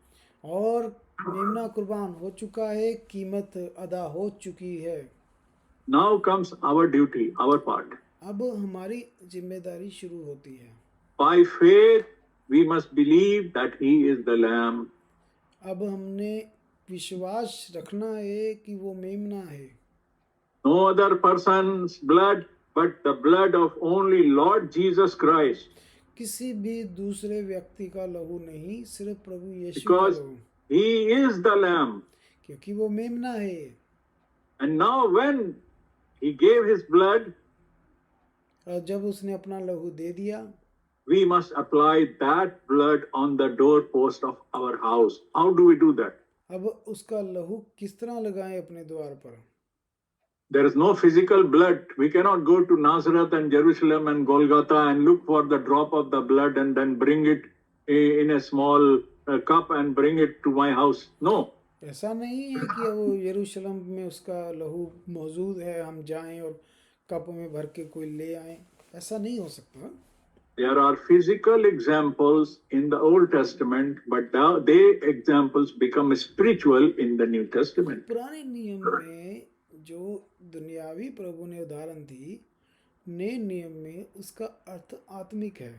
और मेमना कुर्बान हो चुका है, कीमत अदा हो चुकी है। Now comes our duty, our part. अब हमारी जिम्मेदारी शुरू होती है। By faith, we must believe that he is the lamb. अब हमने विश्वास रखना है कि वो मेमना है। No other person's blood, but the blood of only Lord Jesus Christ. किसी भी दूसरे व्यक्ति का लहू नहीं, सिर्फ प्रभु यीशु का Because लहू, he is the lamb. क्योंकि वो मेमना है। And now when he gave his blood, और जब उसने अपना लहू दे दिया, we must apply that blood on the doorpost of our house. How do we do that? अब उसका लहू किस तरह लगाएं अपने द्वार पर? There is no physical blood. We cannot go to Nazareth and Jerusalem and Golgotha and look for the drop of the blood and then bring it in a small cup and bring it to my house. No. ऐसा नहीं है कि वो यरूशलेम में उसका लहू मौजूद है, हम जाएं और कप में भर के कोई ले आए, ऐसा नहीं हो सकता। There are physical examples in the Old Testament, but they examples become spiritual in the New Testament. पुराने नियम में जो दुनियावी प्रभु ने उदाहरण दी, नए नियम में उसका अर्थ आत्मिक है।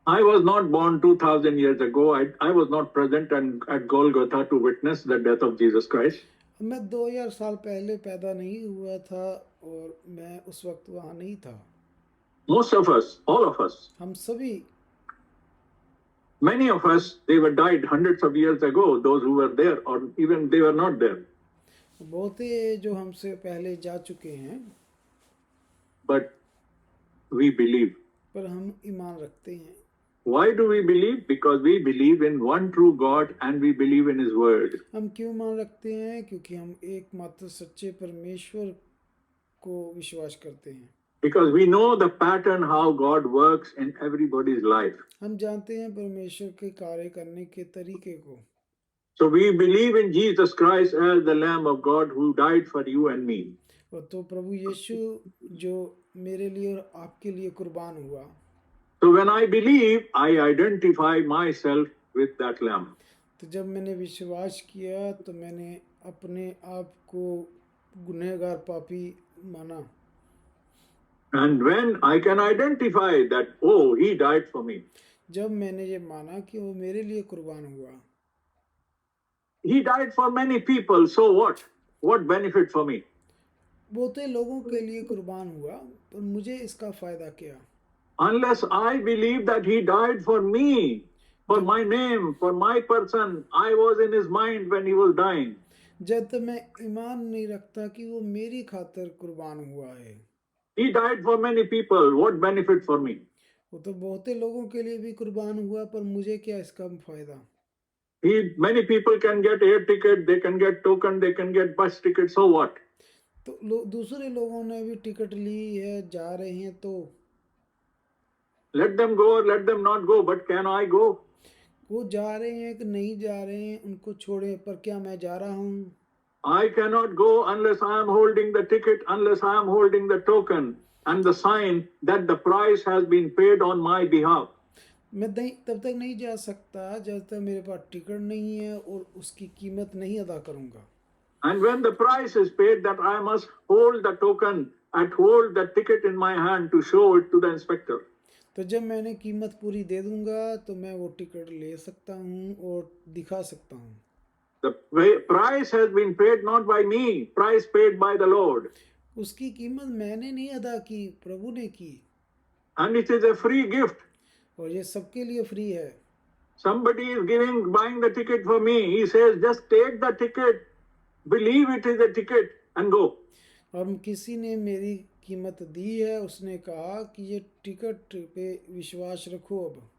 I was not born 2000 years ago. I was not present at Golgotha to witness the death of Jesus Christ. मैं 2000 साल पहले पैदा नहीं हुआ था और मैं उस वक्त वहाँ नहीं था। Most of us, all of us, हम सभी, many of us, they were died hundreds of years ago, those who were there, or even they were not there. बहुते जो हमसे पहले जा चुके हैं, But we believe. पर हम ईमान रखते हैं। Why do we believe? Because we believe in one true God and we believe in his word. हम क्यों ईमान रखते हैं? क्योंकि हम एकमात्र सच्चे परमेश्वर को विश्वास करते हैं। Because we know the pattern how God works in everybody's life. हम जानते हैं परमेश्वर के कार्य करने के तरीके को। So we believe in Jesus Christ as the Lamb of God who died for you and me. और तो प्रभु यीशु जो मेरे लिए और आपके लिए कुर्बान हुआ। So when I believe, I identify myself with that Lamb. तो जब मैंने विश्वास किया तो मैंने अपने आप को गुनहगार पापी माना। And when I can identify that, oh, he died for me. जब मैंने ये माना कि वो मेरे लिए कुर्बान हुआ। He died for many people, so what? What benefit for me? बहुते लोगों के लिए कुर्बान हुआ, पर मुझे इसका फायदा क्या? Unless I believe that he died for me, for my name, for my person, I was in his mind when he was dying. जब तक मैं ईमान नहीं रखता कि वो मेरी खातिर कुर्बान हुआ है। He died for many people. What benefit for me? वो तो बहुते लोगों के लिए भी कुर्बान हुआ, पर मुझे क्या इसका फायदा? Many people can get air ticket, they can get token, they can get bus ticket. So what? तो दूसरे लोगों ने भी टिकट ली है, जा रहे हैं, तो Let them go or let them not go. But can I go? वो जा रहे हैं कि नहीं जा रहे हैं, उनको छोड़े, पर क्या मैं जा रहा हूँ? I cannot go unless I am holding the ticket, unless I am holding the token and the sign that the price has been paid on my behalf. मैं तब तक नहीं जा सकता जब तक मेरे पास टिकट नहीं है और उसकी कीमत नहीं अदा करूँगा। And when the price is paid, that I must hold the token and hold the ticket in my hand to show it to the inspector. तो जब मैंने कीमत पूरी दे दूंगा तो मैं वो टिकट ले सकता हूँ और दिखा सकता हूँ। price has been paid not by me, price paid by the Lord. उसकी कीमत मैंने नहीं अदा की, प्रभु ने की, And it is a free gift. और ये सबके लिए फ्री है. Somebody is buying the ticket for me. He says, just take the ticket, believe it is a ticket and go. और किसी ने मेरी कीमत दी है, उसने कहा कि ये टिकट पे विश्वास रखो. अब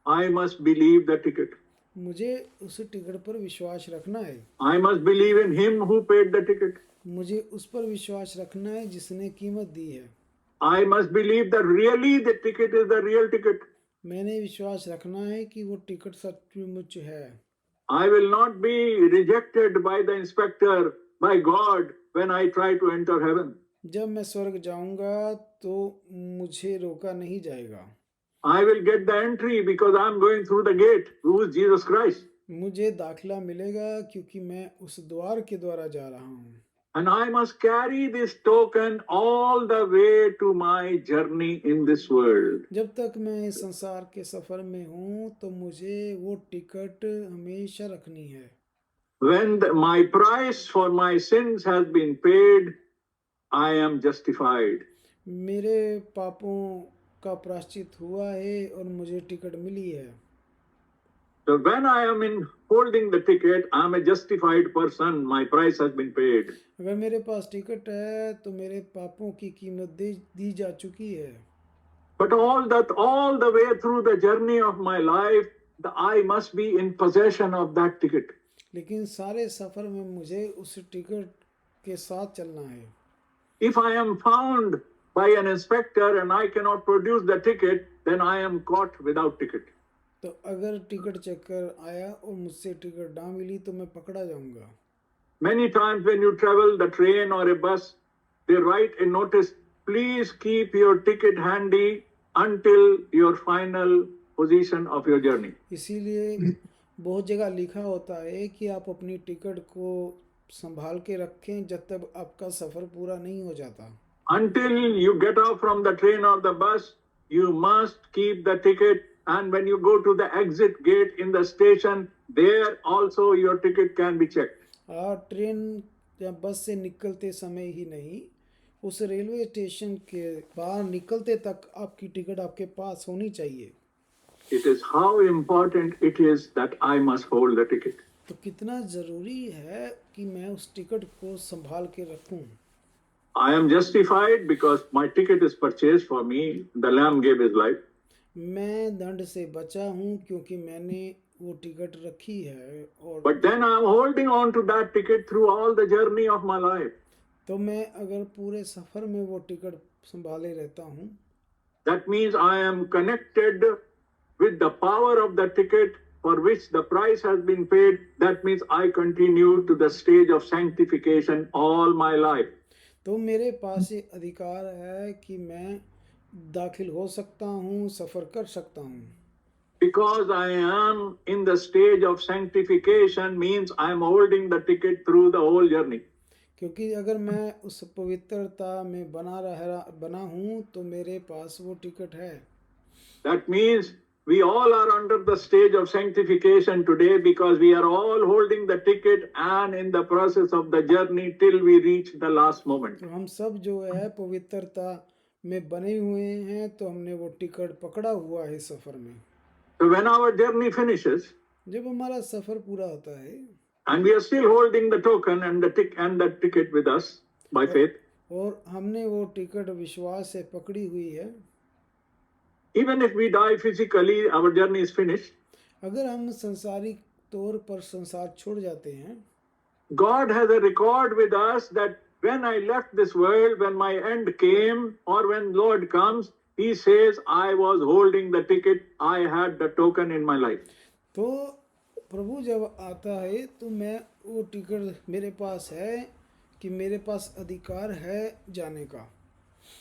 I must believe the ticket. मुझे उस टिकट पर विश्वास रखना है. I must believe in him who paid the ticket. मुझे उस पर विश्वास रखना है जिसने कीमत दी है. I must believe that really the ticket is the real ticket. मैंने विश्वास रखना है कि वो टिकट सचमुच है. I will not be rejected by the inspector, by God, when I try to enter heaven. जब मैं स्वर्ग जाऊंगा तो मुझे रोका नहीं जाएगा. I will get the entry because I am going through the gate, who is Jesus Christ. मुझे दाखिला मिलेगा क्योंकि मैं उस द्वार के द्वारा जा रहा हूँ. And I must carry this token all the way to my journey in this world. जब तक मैं इस संसार के सफर में हूँ तो मुझे वो टिकट हमेशा रखनी है. When my price for my sins has been paid, I am justified. मेरे पापों का प्रायश्चित हुआ है और मुझे टिकट मिली है. So when I am in holding the ticket, I am a justified person. My price has been paid. अगर मेरे पास टिकट है तो मेरे पापों की कीमत दी जा चुकी है. But all the way through the journey of my life, I must be in possession of that ticket. लेकिन सारे सफर में मुझे उस टिकट के साथ चलना है. If I am found by an inspector and I cannot produce the ticket, then I am caught without ticket. तो अगर टिकट चेकर आया और मुझसे टिकट ना मिली तो मैं पकड़ा जाऊंगा. Many times when you travel the train or a bus, they write a notice, please keep your ticket handy until your final position of your journey. इसीलिए बहुत जगह लिखा होता है कि आप अपनी टिकट को संभाल के रखें जब तक आपका सफ़र पूरा नहीं हो जाता. Until you get off from the train or the bus, you must keep the ticket. And when you go to the exit gate in the station, there also your ticket can be checked. Train या बस से निकलते समय ही नहीं, उस railway station के बाहर निकलते तक आपकी टिकट आपके पास होनी चाहिए. It is how important it is that I must hold the ticket. तो कितना ज़रूरी है कि मैं उस टिकट को संभाल के रखूं. I am justified because my ticket is purchased for me. The Lamb gave his life. मैं दंड से बचा हूँ क्योंकि मैंने वो टिकट रखी है. और But then I am holding on to that ticket through all the journey of my life. तो मैं अगर पूरे सफ़र में वो टिकट संभाले रहता हूँ, That means I am connected with the power of the ticket for which the price has been paid. That means I continue to the stage of sanctification all my life. तो मेरे पास ये अधिकार है कि मैं दाखिल हो सकता हूँ, सफ़र कर सकता हूँ. Because I am in the stage of sanctification means I am holding the ticket through the whole journey. क्योंकि अगर मैं उस पवित्रता में बना हूँ तो मेरे पास वो टिकट है. That means we all are under the stage of sanctification today because we are all holding the ticket and in the process of the journey till we reach the last moment. तो हम सब जो है पवित्रता में बने हुए हैं, तो हमने वो टिकट पकड़ा हुआ है सफ़र में. So when our journey finishes, जब हमारा सफ़र पूरा होता है and we are still holding the token and the ticket with us by faith, और हमने वो टिकट विश्वास से पकड़ी हुई है, even if we die physically, our journey is finished. अगर हम संसारिक तौर पर संसार छोड़ जाते हैं, God has a record with us that when I left this world, when my end came, or when Lord comes, He says, I was holding the ticket, I had the token in my life. तो प्रभु जब आता है तो मैं वो ticket मेरे पास है कि मेरे पास अधिकार है जाने का.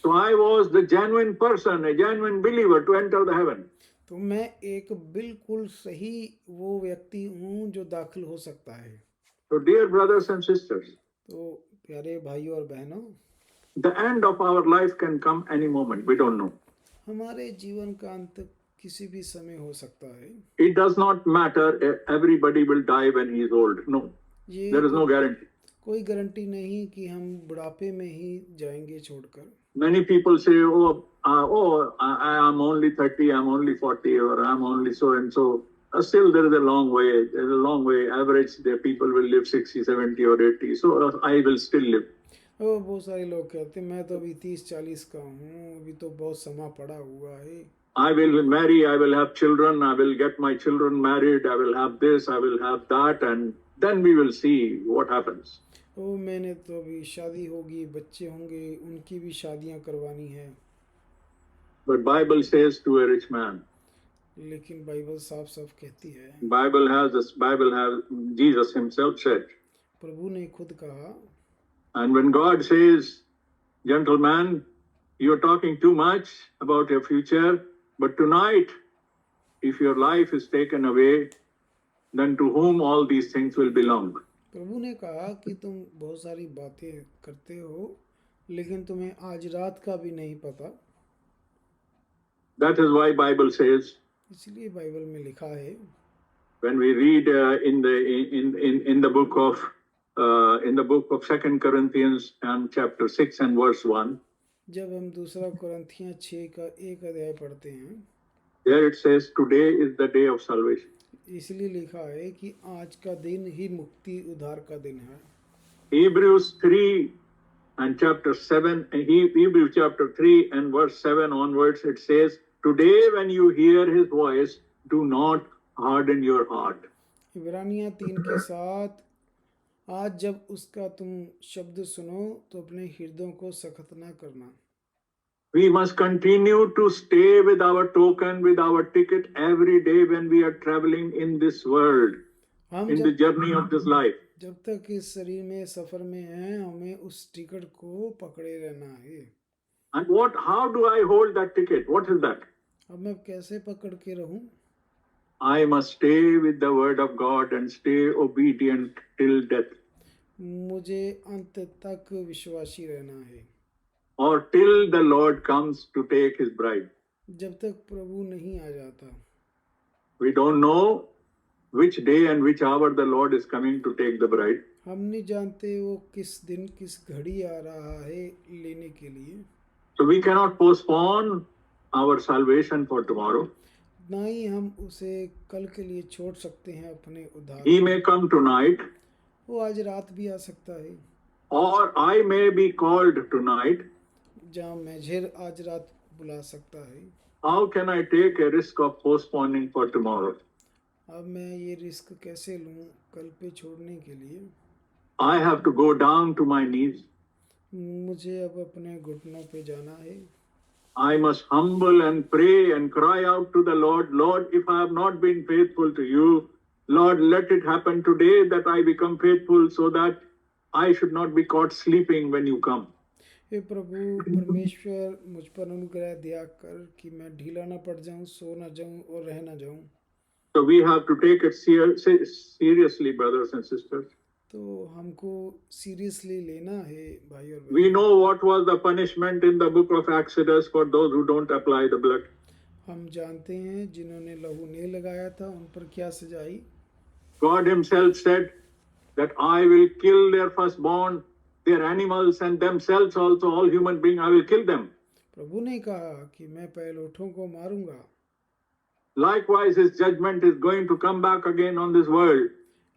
So I was the genuine person, a genuine believer to enter the heaven. तो मैं एक बिल्कुल सही वो व्यक्ति हूँ जो दाखिल हो सकता है. So dear brothers and sisters, तो प्यारे भाइयों और बहनों, the end of our life can come any moment. We don't know. हमारे जीवन का अंत किसी भी समय हो सकता है। It does not matter. Everybody will die when he is old. No, ये there is no guarantee. कोई गारंटी नहीं कि हम बुढ़ापे में ही जाएंगे छोड़कर। Many people say, I am only 30, I'm only 40, or I'm only so and so. Still, there is a long way. There's a long way. Average, the people will live 60, 70, or 80. So I will still live. बहुत सारे लोग कहते हैं मैं तो अभी 30-40 का हूँ, अभी तो बहुत समय पड़ा हुआ है। I will marry, I will have children, I will get my children married, I will have this, I will have that, and then we will see what happens. मैंने तो अभी शादी होगी, बच्चे होंगे, उनकी भी शादियां करवानी है। But Bible says to a rich man. लेकिन बाइबल साफ साफ कहती है, Bible has Jesus himself said. प्रभु ने खुद कहा। And when God says, gentleman, you're talking too much about your future, but tonight, if your life is taken away, then to whom all these things will belong? प्रभु ने कहा कि तुम बहुत सारी बातें करते हो, लेकिन तुम्हें आज रात का भी नहीं पता। That is why Bible says, इसलिए बाइबल में लिखा है, when we read in the book of 2 Corinthians and chapter 6 and verse 1, जब हम दूसरा कुरिन्थियों 6 का 1 अध्याय पढ़ते हैं, there it says, today is the day of salvation. इसलिए लिखा है कि आज का दिन ही मुक्ति उद्धार का दिन है। Hebrews 3 and chapter 7, Hebrews chapter 3 and verse 7 onwards, it says, today when you hear his voice, do not harden your heart. इब्रानियाँ 3 के 7, आज जब उसका तुम शब्द सुनो तो अपने हृदयों को सख्त ना करना। We must continue to stay with our token, with our ticket every day when we are traveling in this world, in the journey of this life. जब तक इस शरीर में सफर में हैं, हमें उस टिकट को पकड़े रहना है। And how do I hold that ticket? What is that? अब मैं कैसे पकड़ के रहूं? I must stay with the word of God and stay obedient till death. मुझे अंत तक विश्वासी रहना है। Or till the Lord comes to take his bride. जब तक प्रभु नहीं आ जाता। We don't know which day and which hour the Lord is coming to take the bride. हम नहीं जानते वो किस दिन किस घड़ी आ रहा है लेने के लिए। So we cannot postpone our salvation for tomorrow. ना ही हम उसे कल के लिए छोड़ सकते हैं अपने उद्धार। He may come tonight. वो आज रात भी आ सकता है। Or I may be called tonight. जहाँ मुझे आज रात बुला सकता है। How can I take a risk of postponing for tomorrow? अब मैं ये रिस्क कैसे लूँ कल पे छोड़ने के लिए? I have to go down to my knees. मुझे अब अपने घुटनों पे जाना है। I must humble and pray and cry out to the Lord, Lord, if I have not been faithful to you, Lord, let it happen today that I become faithful so that I should not be caught sleeping when you come. हे प्रभु परमेश्वर, मुझ पर अनुग्रह दिया कर कि मैं ढीला ना पड़ जाऊं, सो ना जाऊं और रह ना जाऊं। So we have to take it seriously, brothers and sisters. तो हमको सीरियसली लेना है भाई और बहन। We know what was the punishment in the book of Exodus for those who don't apply the blood. हम जानते हैं जिन्होंने लहू नहीं लगाया था उन पर क्या सजा आई। God himself said that I will kill their firstborn, their animals and themselves also, all human beings, I will kill them. प्रभु ने कहा कि मैं पहलौठों को मारूंगा। Likewise, his judgment is going to come back again on this world.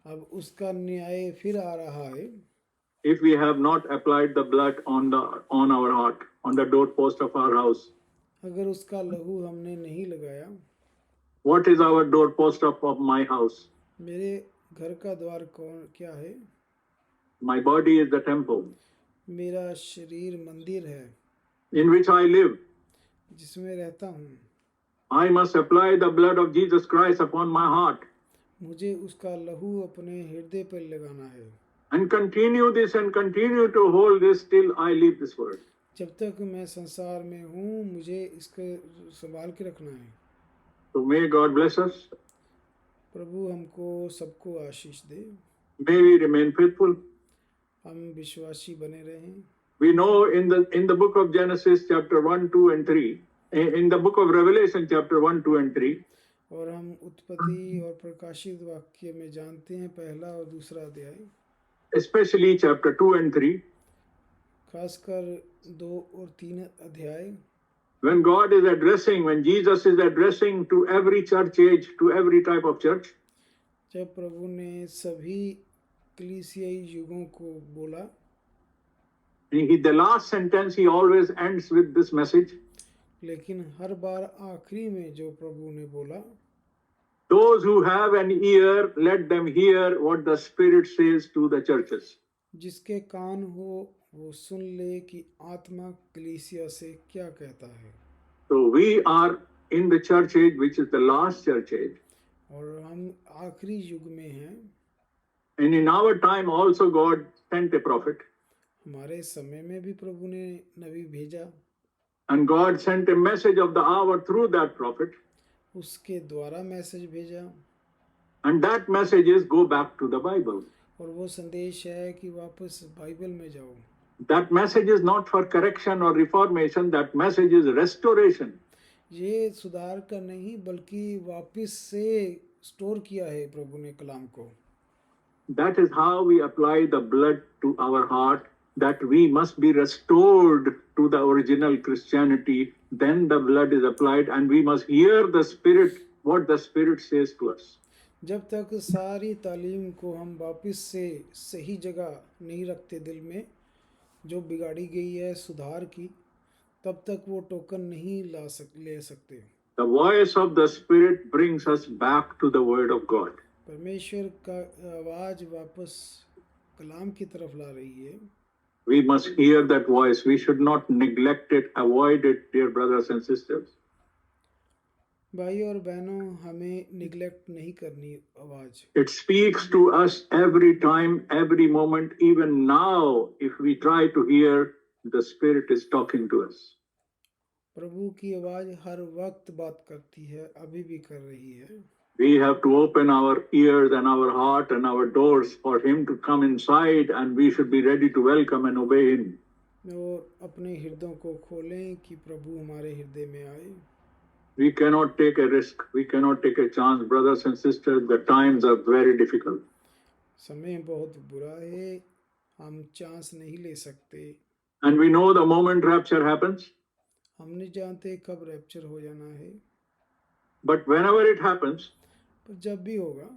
अब उसका न्याय फिर आ रहा है। If we have not applied the blood on our heart, on the doorpost of our house. अगर उसका लहू हमने नहीं लगाया। What is our doorpost of my house? मेरे घर का द्वार क्या है? My body is the temple. मेरा शरीर मंदिर है। In which I live. जिसमें रहता हूँ। I must apply the blood of Jesus Christ upon my heart. मुझे उसका लहू अपने हृदय पर लगाना है। And continue this and continue to hold this till I leave this world. जब तक मैं संसार में हूँ मुझे इसको संभाल के रखना है। So may God bless us. प्रभु हमको सबको आशीष दे। May we remain faithful. हम विश्वासी बने रहें। We know in the book of Genesis chapter 1, 2 and 3. In the book of Revelation, chapter 1, 2, and 3, और हम उत्पत्ति और प्रकाशित वाक्य में जानते हैं पहला और दूसरा अध्याय, especially chapter 2 and 3, खासकर 2 और 3 अध्याय, when God is addressing, when Jesus is addressing to every church age, to every type of church, जब प्रभु ने सभी कलीसियाई युगों को बोला, the last sentence he always ends with this message: लेकिन हर बार आखिरी में जो प्रभु ने बोला, those who have an ear, let them hear what the Spirit says to the churches. जिसके कान हो वो सुन ले कि आत्मा कलीसिया से क्या कहता है। So we are in the church age, which is the last church age. और हम आखिरी युग में हैं। And in our time also God sent a prophet. हमारे समय में भी प्रभु ने नबी भेजा, And God sent a message of the hour through that prophet. उसके द्वारा मैसेज भेजा, And that message is go back to the Bible. और वो संदेश है कि वापस बाइबल में जाओ। That message is not for correction or reformation. That message is restoration. ये सुधार का नहीं बल्कि वापस से स्टोर किया है प्रभु ने कलाम को। That is how we apply the blood to our heart, that we must be restored to the original Christianity. Then the blood is applied and we must hear the Spirit, what the Spirit says to us. जब तक सारी तालीम को हम वापस से सही जगह नहीं रखते दिल में, जो बिगाड़ी गई है सुधार की, तब तक वो टोकन नहीं ले सकते। The voice of the Spirit brings us back to the Word of God. परमेश्वर का आवाज वापस कलाम की तरफ ला रही है। We must hear that voice. We should not neglect it, avoid it, dear brothers and sisters. भाई और बहनों, हमें निगलेक्ट नहीं करनी आवाज। It speaks to us every time, every moment, even now. If we try to hear, the Spirit is talking to us. प्रभु की आवाज हर वक्त बात करती है, अभी भी कर रही है। We have to open our ears and our heart and our doors for Him to come inside, and we should be ready to welcome and obey Him. और अपने हृदयों को खोलें कि प्रभु हमारे हृदय में आए। We cannot take a risk. We cannot take a chance, brothers and sisters. The times are very difficult. समय बहुत बुरा है, हम चांस नहीं ले सकते। And we know the moment rapture happens. हम नहीं जानते कब रैप्चर हो जाना है, But whenever it happens, पर जब भी होगा,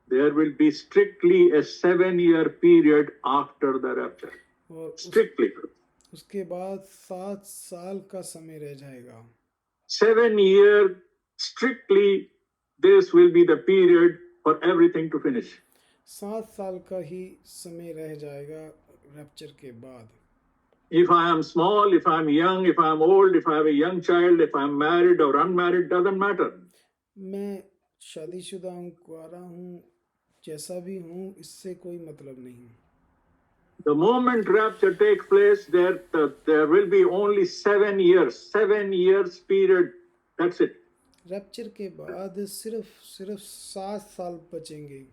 there will be strictly a 7-year period after the rapture. और Strictly. उसके बाद 7 साल का समय रह जाएगा। 7 year, strictly, this will be the period for everything to finish. 7 साल का ही समय रह जाएगा रैप्चर के बाद। If I am small, if I am young, if I am old, if I have a young child, if I am married or unmarried, doesn't matter. मैं शादीशुदा हूँ, कुंवारा हूँ, जैसा भी हूँ, इससे कोई मतलब नहीं। The moment rapture takes place, there will be only 7 years. 7 years period. That's it. Rapture के बाद सिर्फ 7 साल बचेंगे।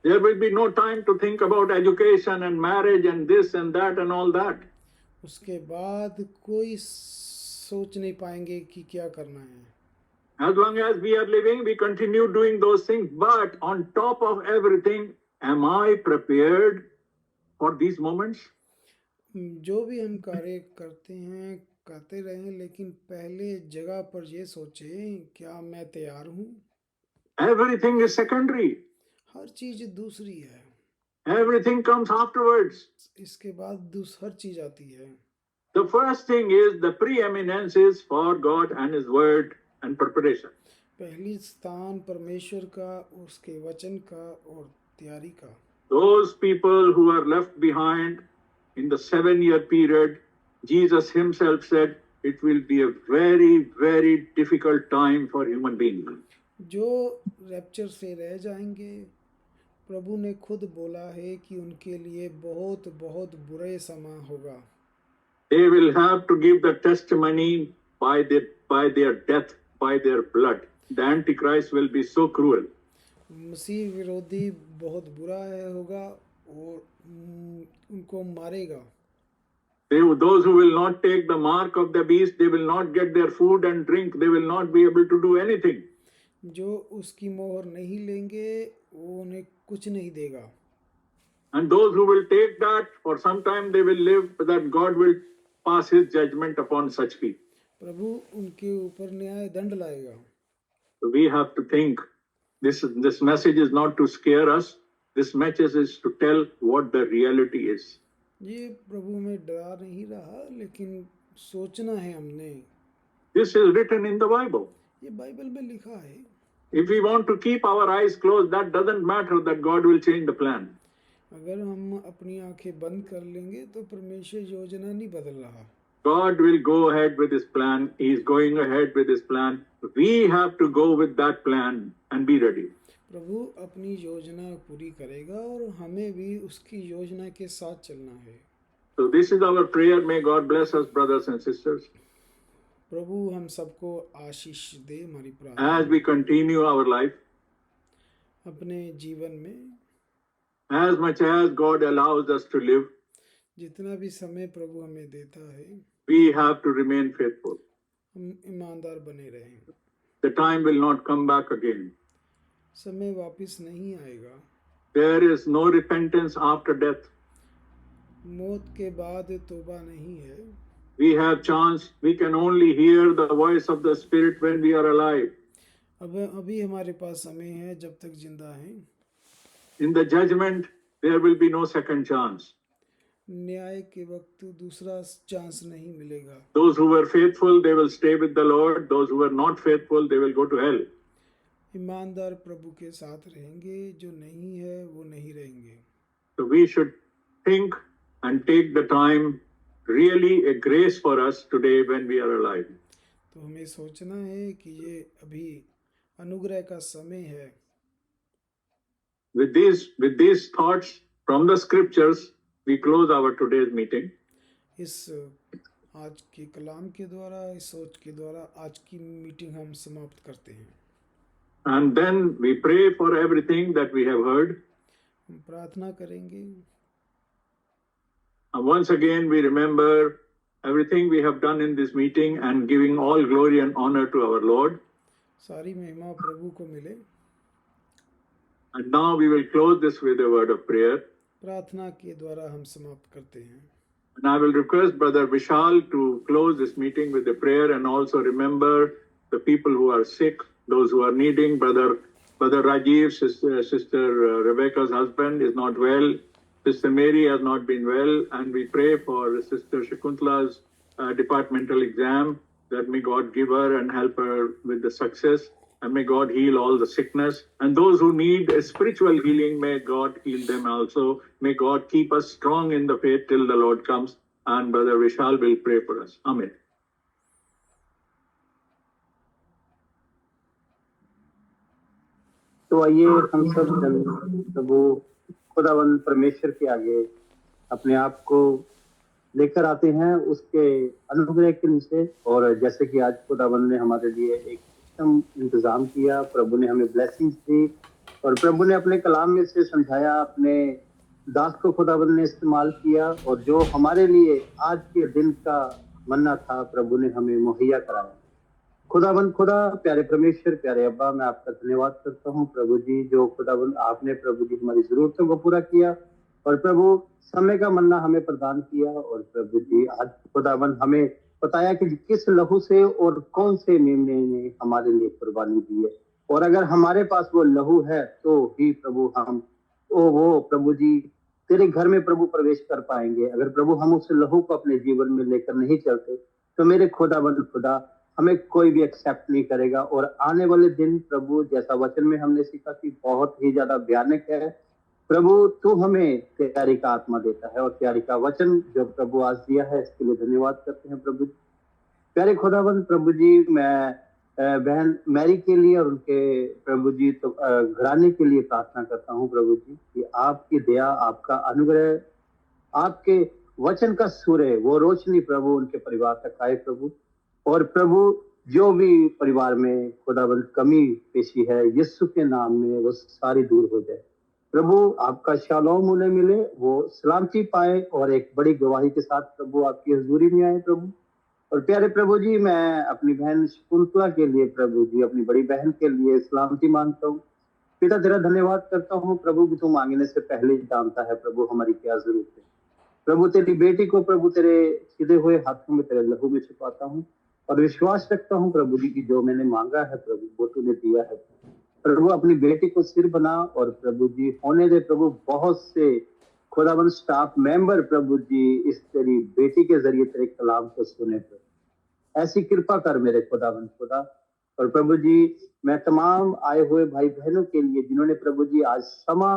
There will be no time to think about education and marriage and this and that and all that. उसके बाद कोई सोच नहीं पाएंगे कि क्या करना है। As long as we are living, we continue doing those things. But on top of everything, am I prepared for these moments? जो भी हम कार्य करते हैं करते रहें, लेकिन पहले जगह पर ये सोचें, क्या मैं तैयार हूँ? Everything is secondary. हर चीज दूसरी है, Everything comes afterwards. इसके बाद हर चीज आती है। The first thing is the preeminence is for God and His Word and preparation. पहली स्थान परमेश्वर का, उसके वचन का और तैयारी का। Those people who are left behind in the 7-year period, Jesus Himself said it will be a very, very difficult time for human beings. जो रैप्चर से रह जाएंगे, प्रभु ने खुद बोला है कि उनके लिए बहुत बहुत बुरे समय होगा। They will have to give the testimony by their death, by their blood. The Antichrist will be so cruel. मसीह विरोधी बहुत बुरा है होगा और उनको मारेगा। Those who will not take the mark of the beast, they will not get their food and drink. They will not be able to do anything. जो उसकी मोहर नहीं लेंगे वो उन्हें कुछ नहीं देगा। And those who will take that, for some time they will live, that God will pass His judgment upon such people. प्रभु उनके ऊपर न्याय दंड लाएगा। So we have to think. This message is not to scare us. This message is to tell what the reality is. ये प्रभु में डरा नहीं रहा, लेकिन सोचना है हमने। This is written in the Bible. ये बाइबल में लिखा है। If we want to keep our eyes closed, that doesn't matter that God will change the plan. अगर हम अपनी आंखें बंद कर लेंगे तो परमेश्वर योजना नहीं बदल रहा। God will go ahead with His plan. He is going ahead with His plan. We have to go with that plan and be ready. प्रभु अपनी योजना पूरी करेगा और हमें भी उसकी योजना के साथ चलना है। So this is our prayer. May God bless us, brothers and sisters, प्रभु हम सबको आशीष दे। हमारी प्रार्थना as we continue our life. अपने जीवन में As much as God allows us to live, जितना भी समय प्रभु हमें देता है, we have to remain faithful. हम ईमानदार बने रहें। The time will not come back again. समय वापस नहीं आएगा। There is no repentance after death. मौत के बाद तौबा नहीं है। We have chance. We can only hear the voice of the Spirit when we are alive. अब अभी हमारे पास समय है जब तक जिंदा हैं। In the judgment, there will be no second chance. न्याय के वक्त दूसरा चांस नहीं मिलेगा। Those who were faithful, they will stay with the Lord. Those who were not faithful, they will go to hell. ईमानदार प्रभु के साथ रहेंगे, जो नहीं है वो नहीं रहेंगे। So we should think and take the time, really a grace for us today when we are alive. तो हमें सोचना है कि ये अभी अनुग्रह का समय है। With these thoughts from the scriptures, we close our today's meeting. इस आज के कलाम के द्वारा, इस सोच के द्वारा आज की मीटिंग हम समाप्त करते हैं। And then we pray for everything that we have heard. हम प्रार्थना करेंगे। And once again, we remember everything we have done in this meeting and giving all glory and honor to our Lord. सारी महिमा प्रभु को मिले। And now we will close this with a word of prayer. प्रार्थना के द्वारा हम समाप्त करते हैं। And I will request Brother Vishal to close this meeting with a prayer and also remember the people who are sick, those who are needing. Brother Rajiv, Sister Rebecca's husband is not well. Sister Mary has not been well. And we pray for Sister Shakuntala's departmental exam, that may God give her and help her with the success. And may God heal all the sickness. And those who need a spiritual healing, may God heal them also. May God keep us strong in the faith till the Lord comes. And Brother Vishal will pray for us. Amen. तो आइए हम सब जन प्रभु खुदावंद परमेश्वर के आगे अपने आप को लेकर आते हैं उसके अनुग्रह के नीचे। और जैसे कि आज खुदावंद ने हमारे लिए एक इंतजाम किया, प्रभु ने हमें ब्लेसिंग्स दी और प्रभु ने अपने कलाम में से समझाया, अपने दास को खुदावंद ने इस्तेमाल किया और जो हमारे लिए आज के दिन का मन्ना था प्रभु ने हमें मुहैया कराया। खुदावंद खुदा, प्यारे परमेश्वर, प्यारे अब्बा, मैं आपका धन्यवाद करता हूँ प्रभु जी, जो खुदावंद आपने प्रभु जी हमारी जरूरतों को पूरा किया और प्रभु समय का मन्ना हमें प्रदान किया। और प्रभु जी आज खुदावंद हमें बताया कि किस लहू से और कौन से मेमने ने हमारे लिए कुर्बानी दी है और अगर हमारे पास वो लहू है तो ही प्रभु हम वो प्रभु जी तेरे घर में प्रभु प्रवेश कर पाएंगे। अगर प्रभु हम उस लहू को अपने जीवन में लेकर नहीं चलते तो मेरे खुदावंद खुदा हमें कोई भी एक्सेप्ट नहीं करेगा। और आने वाले दिन प्रभु, जैसा वचन में हमने सीखा कि बहुत ही ज्यादा भयानक है प्रभु, तू हमें तैयारी का आत्मा देता है और तैयारी का वचन जो प्रभु आज दिया है इसके लिए धन्यवाद करते हैं प्रभु। प्यारे खुदावंद प्रभु जी, मैं बहन मैरी के लिए और उनके प्रभु जी तो घराने के लिए प्रार्थना करता हूँ प्रभु जी कि आपकी दया, आपका अनुग्रह, आपके वचन का सूर्य वो रोशनी प्रभु उनके परिवार तक आए प्रभु। और प्रभु जो भी परिवार में खुदावंद कमी पेशी है यीशु के नाम में वो सारी दूर हो जाए प्रभु आपका शालोम उन्हें मिले, वो सलामती पाए और एक बड़ी गवाही के साथ प्रभु आपकी हजूरी में आए प्रभु। और प्यारे प्रभु जी, मैं अपनी बहन शकुंतला के लिए प्रभु जी, अपनी बड़ी बहन के लिए सलामती मांगता हूँ। पिता तेरा धन्यवाद करता हूँ प्रभु कि तू मांगने से पहले ही जानता है प्रभु हमारी क्या जरूरत है। प्रभु तेरी बेटी को प्रभु तेरे सीधे हुए हाथों में तेरे लहू में छुपाता हूँ और विश्वास रखता हूँ प्रभु जी की जो मैंने मांगा है प्रभु वो तूने दिया है प्रभु। अपनी बेटी को सिर बना और प्रभु जी होने दे प्रभु बहुत से खुदाबंद स्टाफ मेंबर प्रभु जी इस तेरी बेटी के जरिए तेरे कलाम को सुने प्रभु। ऐसी कृपा कर मेरे खुदाबंद खुदा। और प्रभु जी मैं तमाम आए हुए भाई बहनों के लिए जिन्होंने प्रभु जी आज समा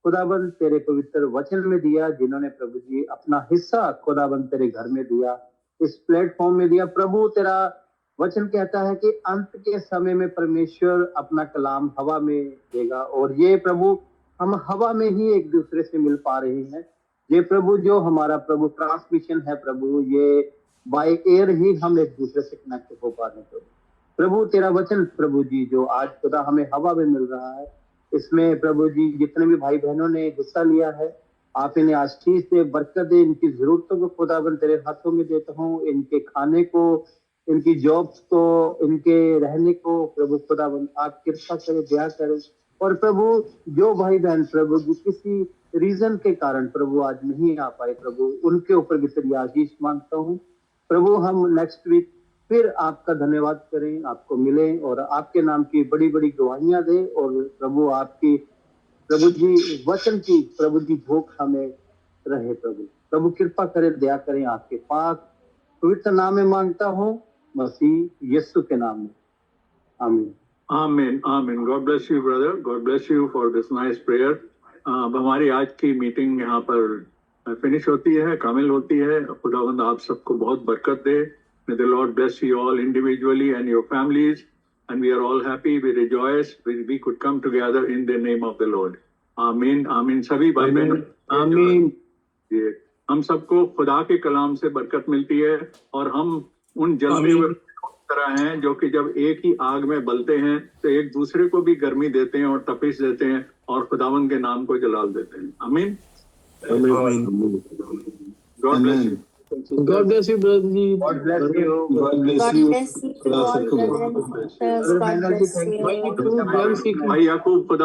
खुदाबंद तेरे पवित्र वचन में दिया, जिन्होंने प्रभु जी अपना हिस्सा खुदाबंद तेरे घर में दिया, इस प्लेटफॉर्म में दिया प्रभु। तेरा वचन कहता है कि अंत के समय में परमेश्वर अपना कलाम हवा में देगा और ये प्रभु हम हवा में ही एक दूसरे से मिल पा रहे हैं। ये प्रभु जो हमारा प्रभु ट्रांसमिशन है प्रभु, ये बाय एयर ही हम एक दूसरे से कनेक्ट हो पा रहे हैं प्रभु। तेरा वचन प्रभु जी जो आज खुदा हमें हवा में मिल रहा है, इसमें प्रभु जी जितने भी भाई बहनों ने हिस्सा लिया है आप इन्हें आशीष दे, बरकत दे। इनकी जरूरतों को खुदाबंद तेरे हाथों में देता हूँ, इनके खाने को, इनकी जॉब्स को, इनके रहने को प्रभु खुदाबंद आप कृपा करे, दया करे। और प्रभु जो भाई बहन प्रभु जी किसी रीजन के कारण प्रभु आज नहीं आ पाए प्रभु, उनके ऊपर भी तेरी आशीष मांगता हूँ प्रभु। हम नेक्स्ट वीक फिर आपका धन्यवाद करें, आपको मिलें और आपके नाम की बड़ी बड़ी गवाहियां दे। और प्रभु आपकी प्रभु जी वचन की प्रभु जी भूख हमें रहे प्रभु। प्रभु कृपा करें, दया करें, आपके पाक पवित्र नाम में मांगता हूँ मसीह यीशु के नाम में, आमीन। Amen. Amen. God bless you, brother. God bless you for this nice prayer. अब हमारी आज की मीटिंग यहाँ पर फिनिश होती है, कामिल होती है। खुदावंद आप सबको बहुत बरकत दे। May the Lord bless you all individually and your families. And we are all happy. We rejoice. We could come together in the name of the Lord. Amen. Amen. सभी भाई बहन आमीन। ये हम सबको खुदा के कलाम से बरकत मिलती है और हम उन जलते हुए तरह हैं जो कि जब एक ही आग में बलते हैं तो एक दूसरे को भी गर्मी देते हैं और तपिश देते हैं और खुदावन के नाम को जलाल देते हैं। आमीन। God bless you. God bless you, brother ji. God bless you. God bless God you. bless you all, brothers and sisters. God bless you. Thank you, भाई याकूब खुदा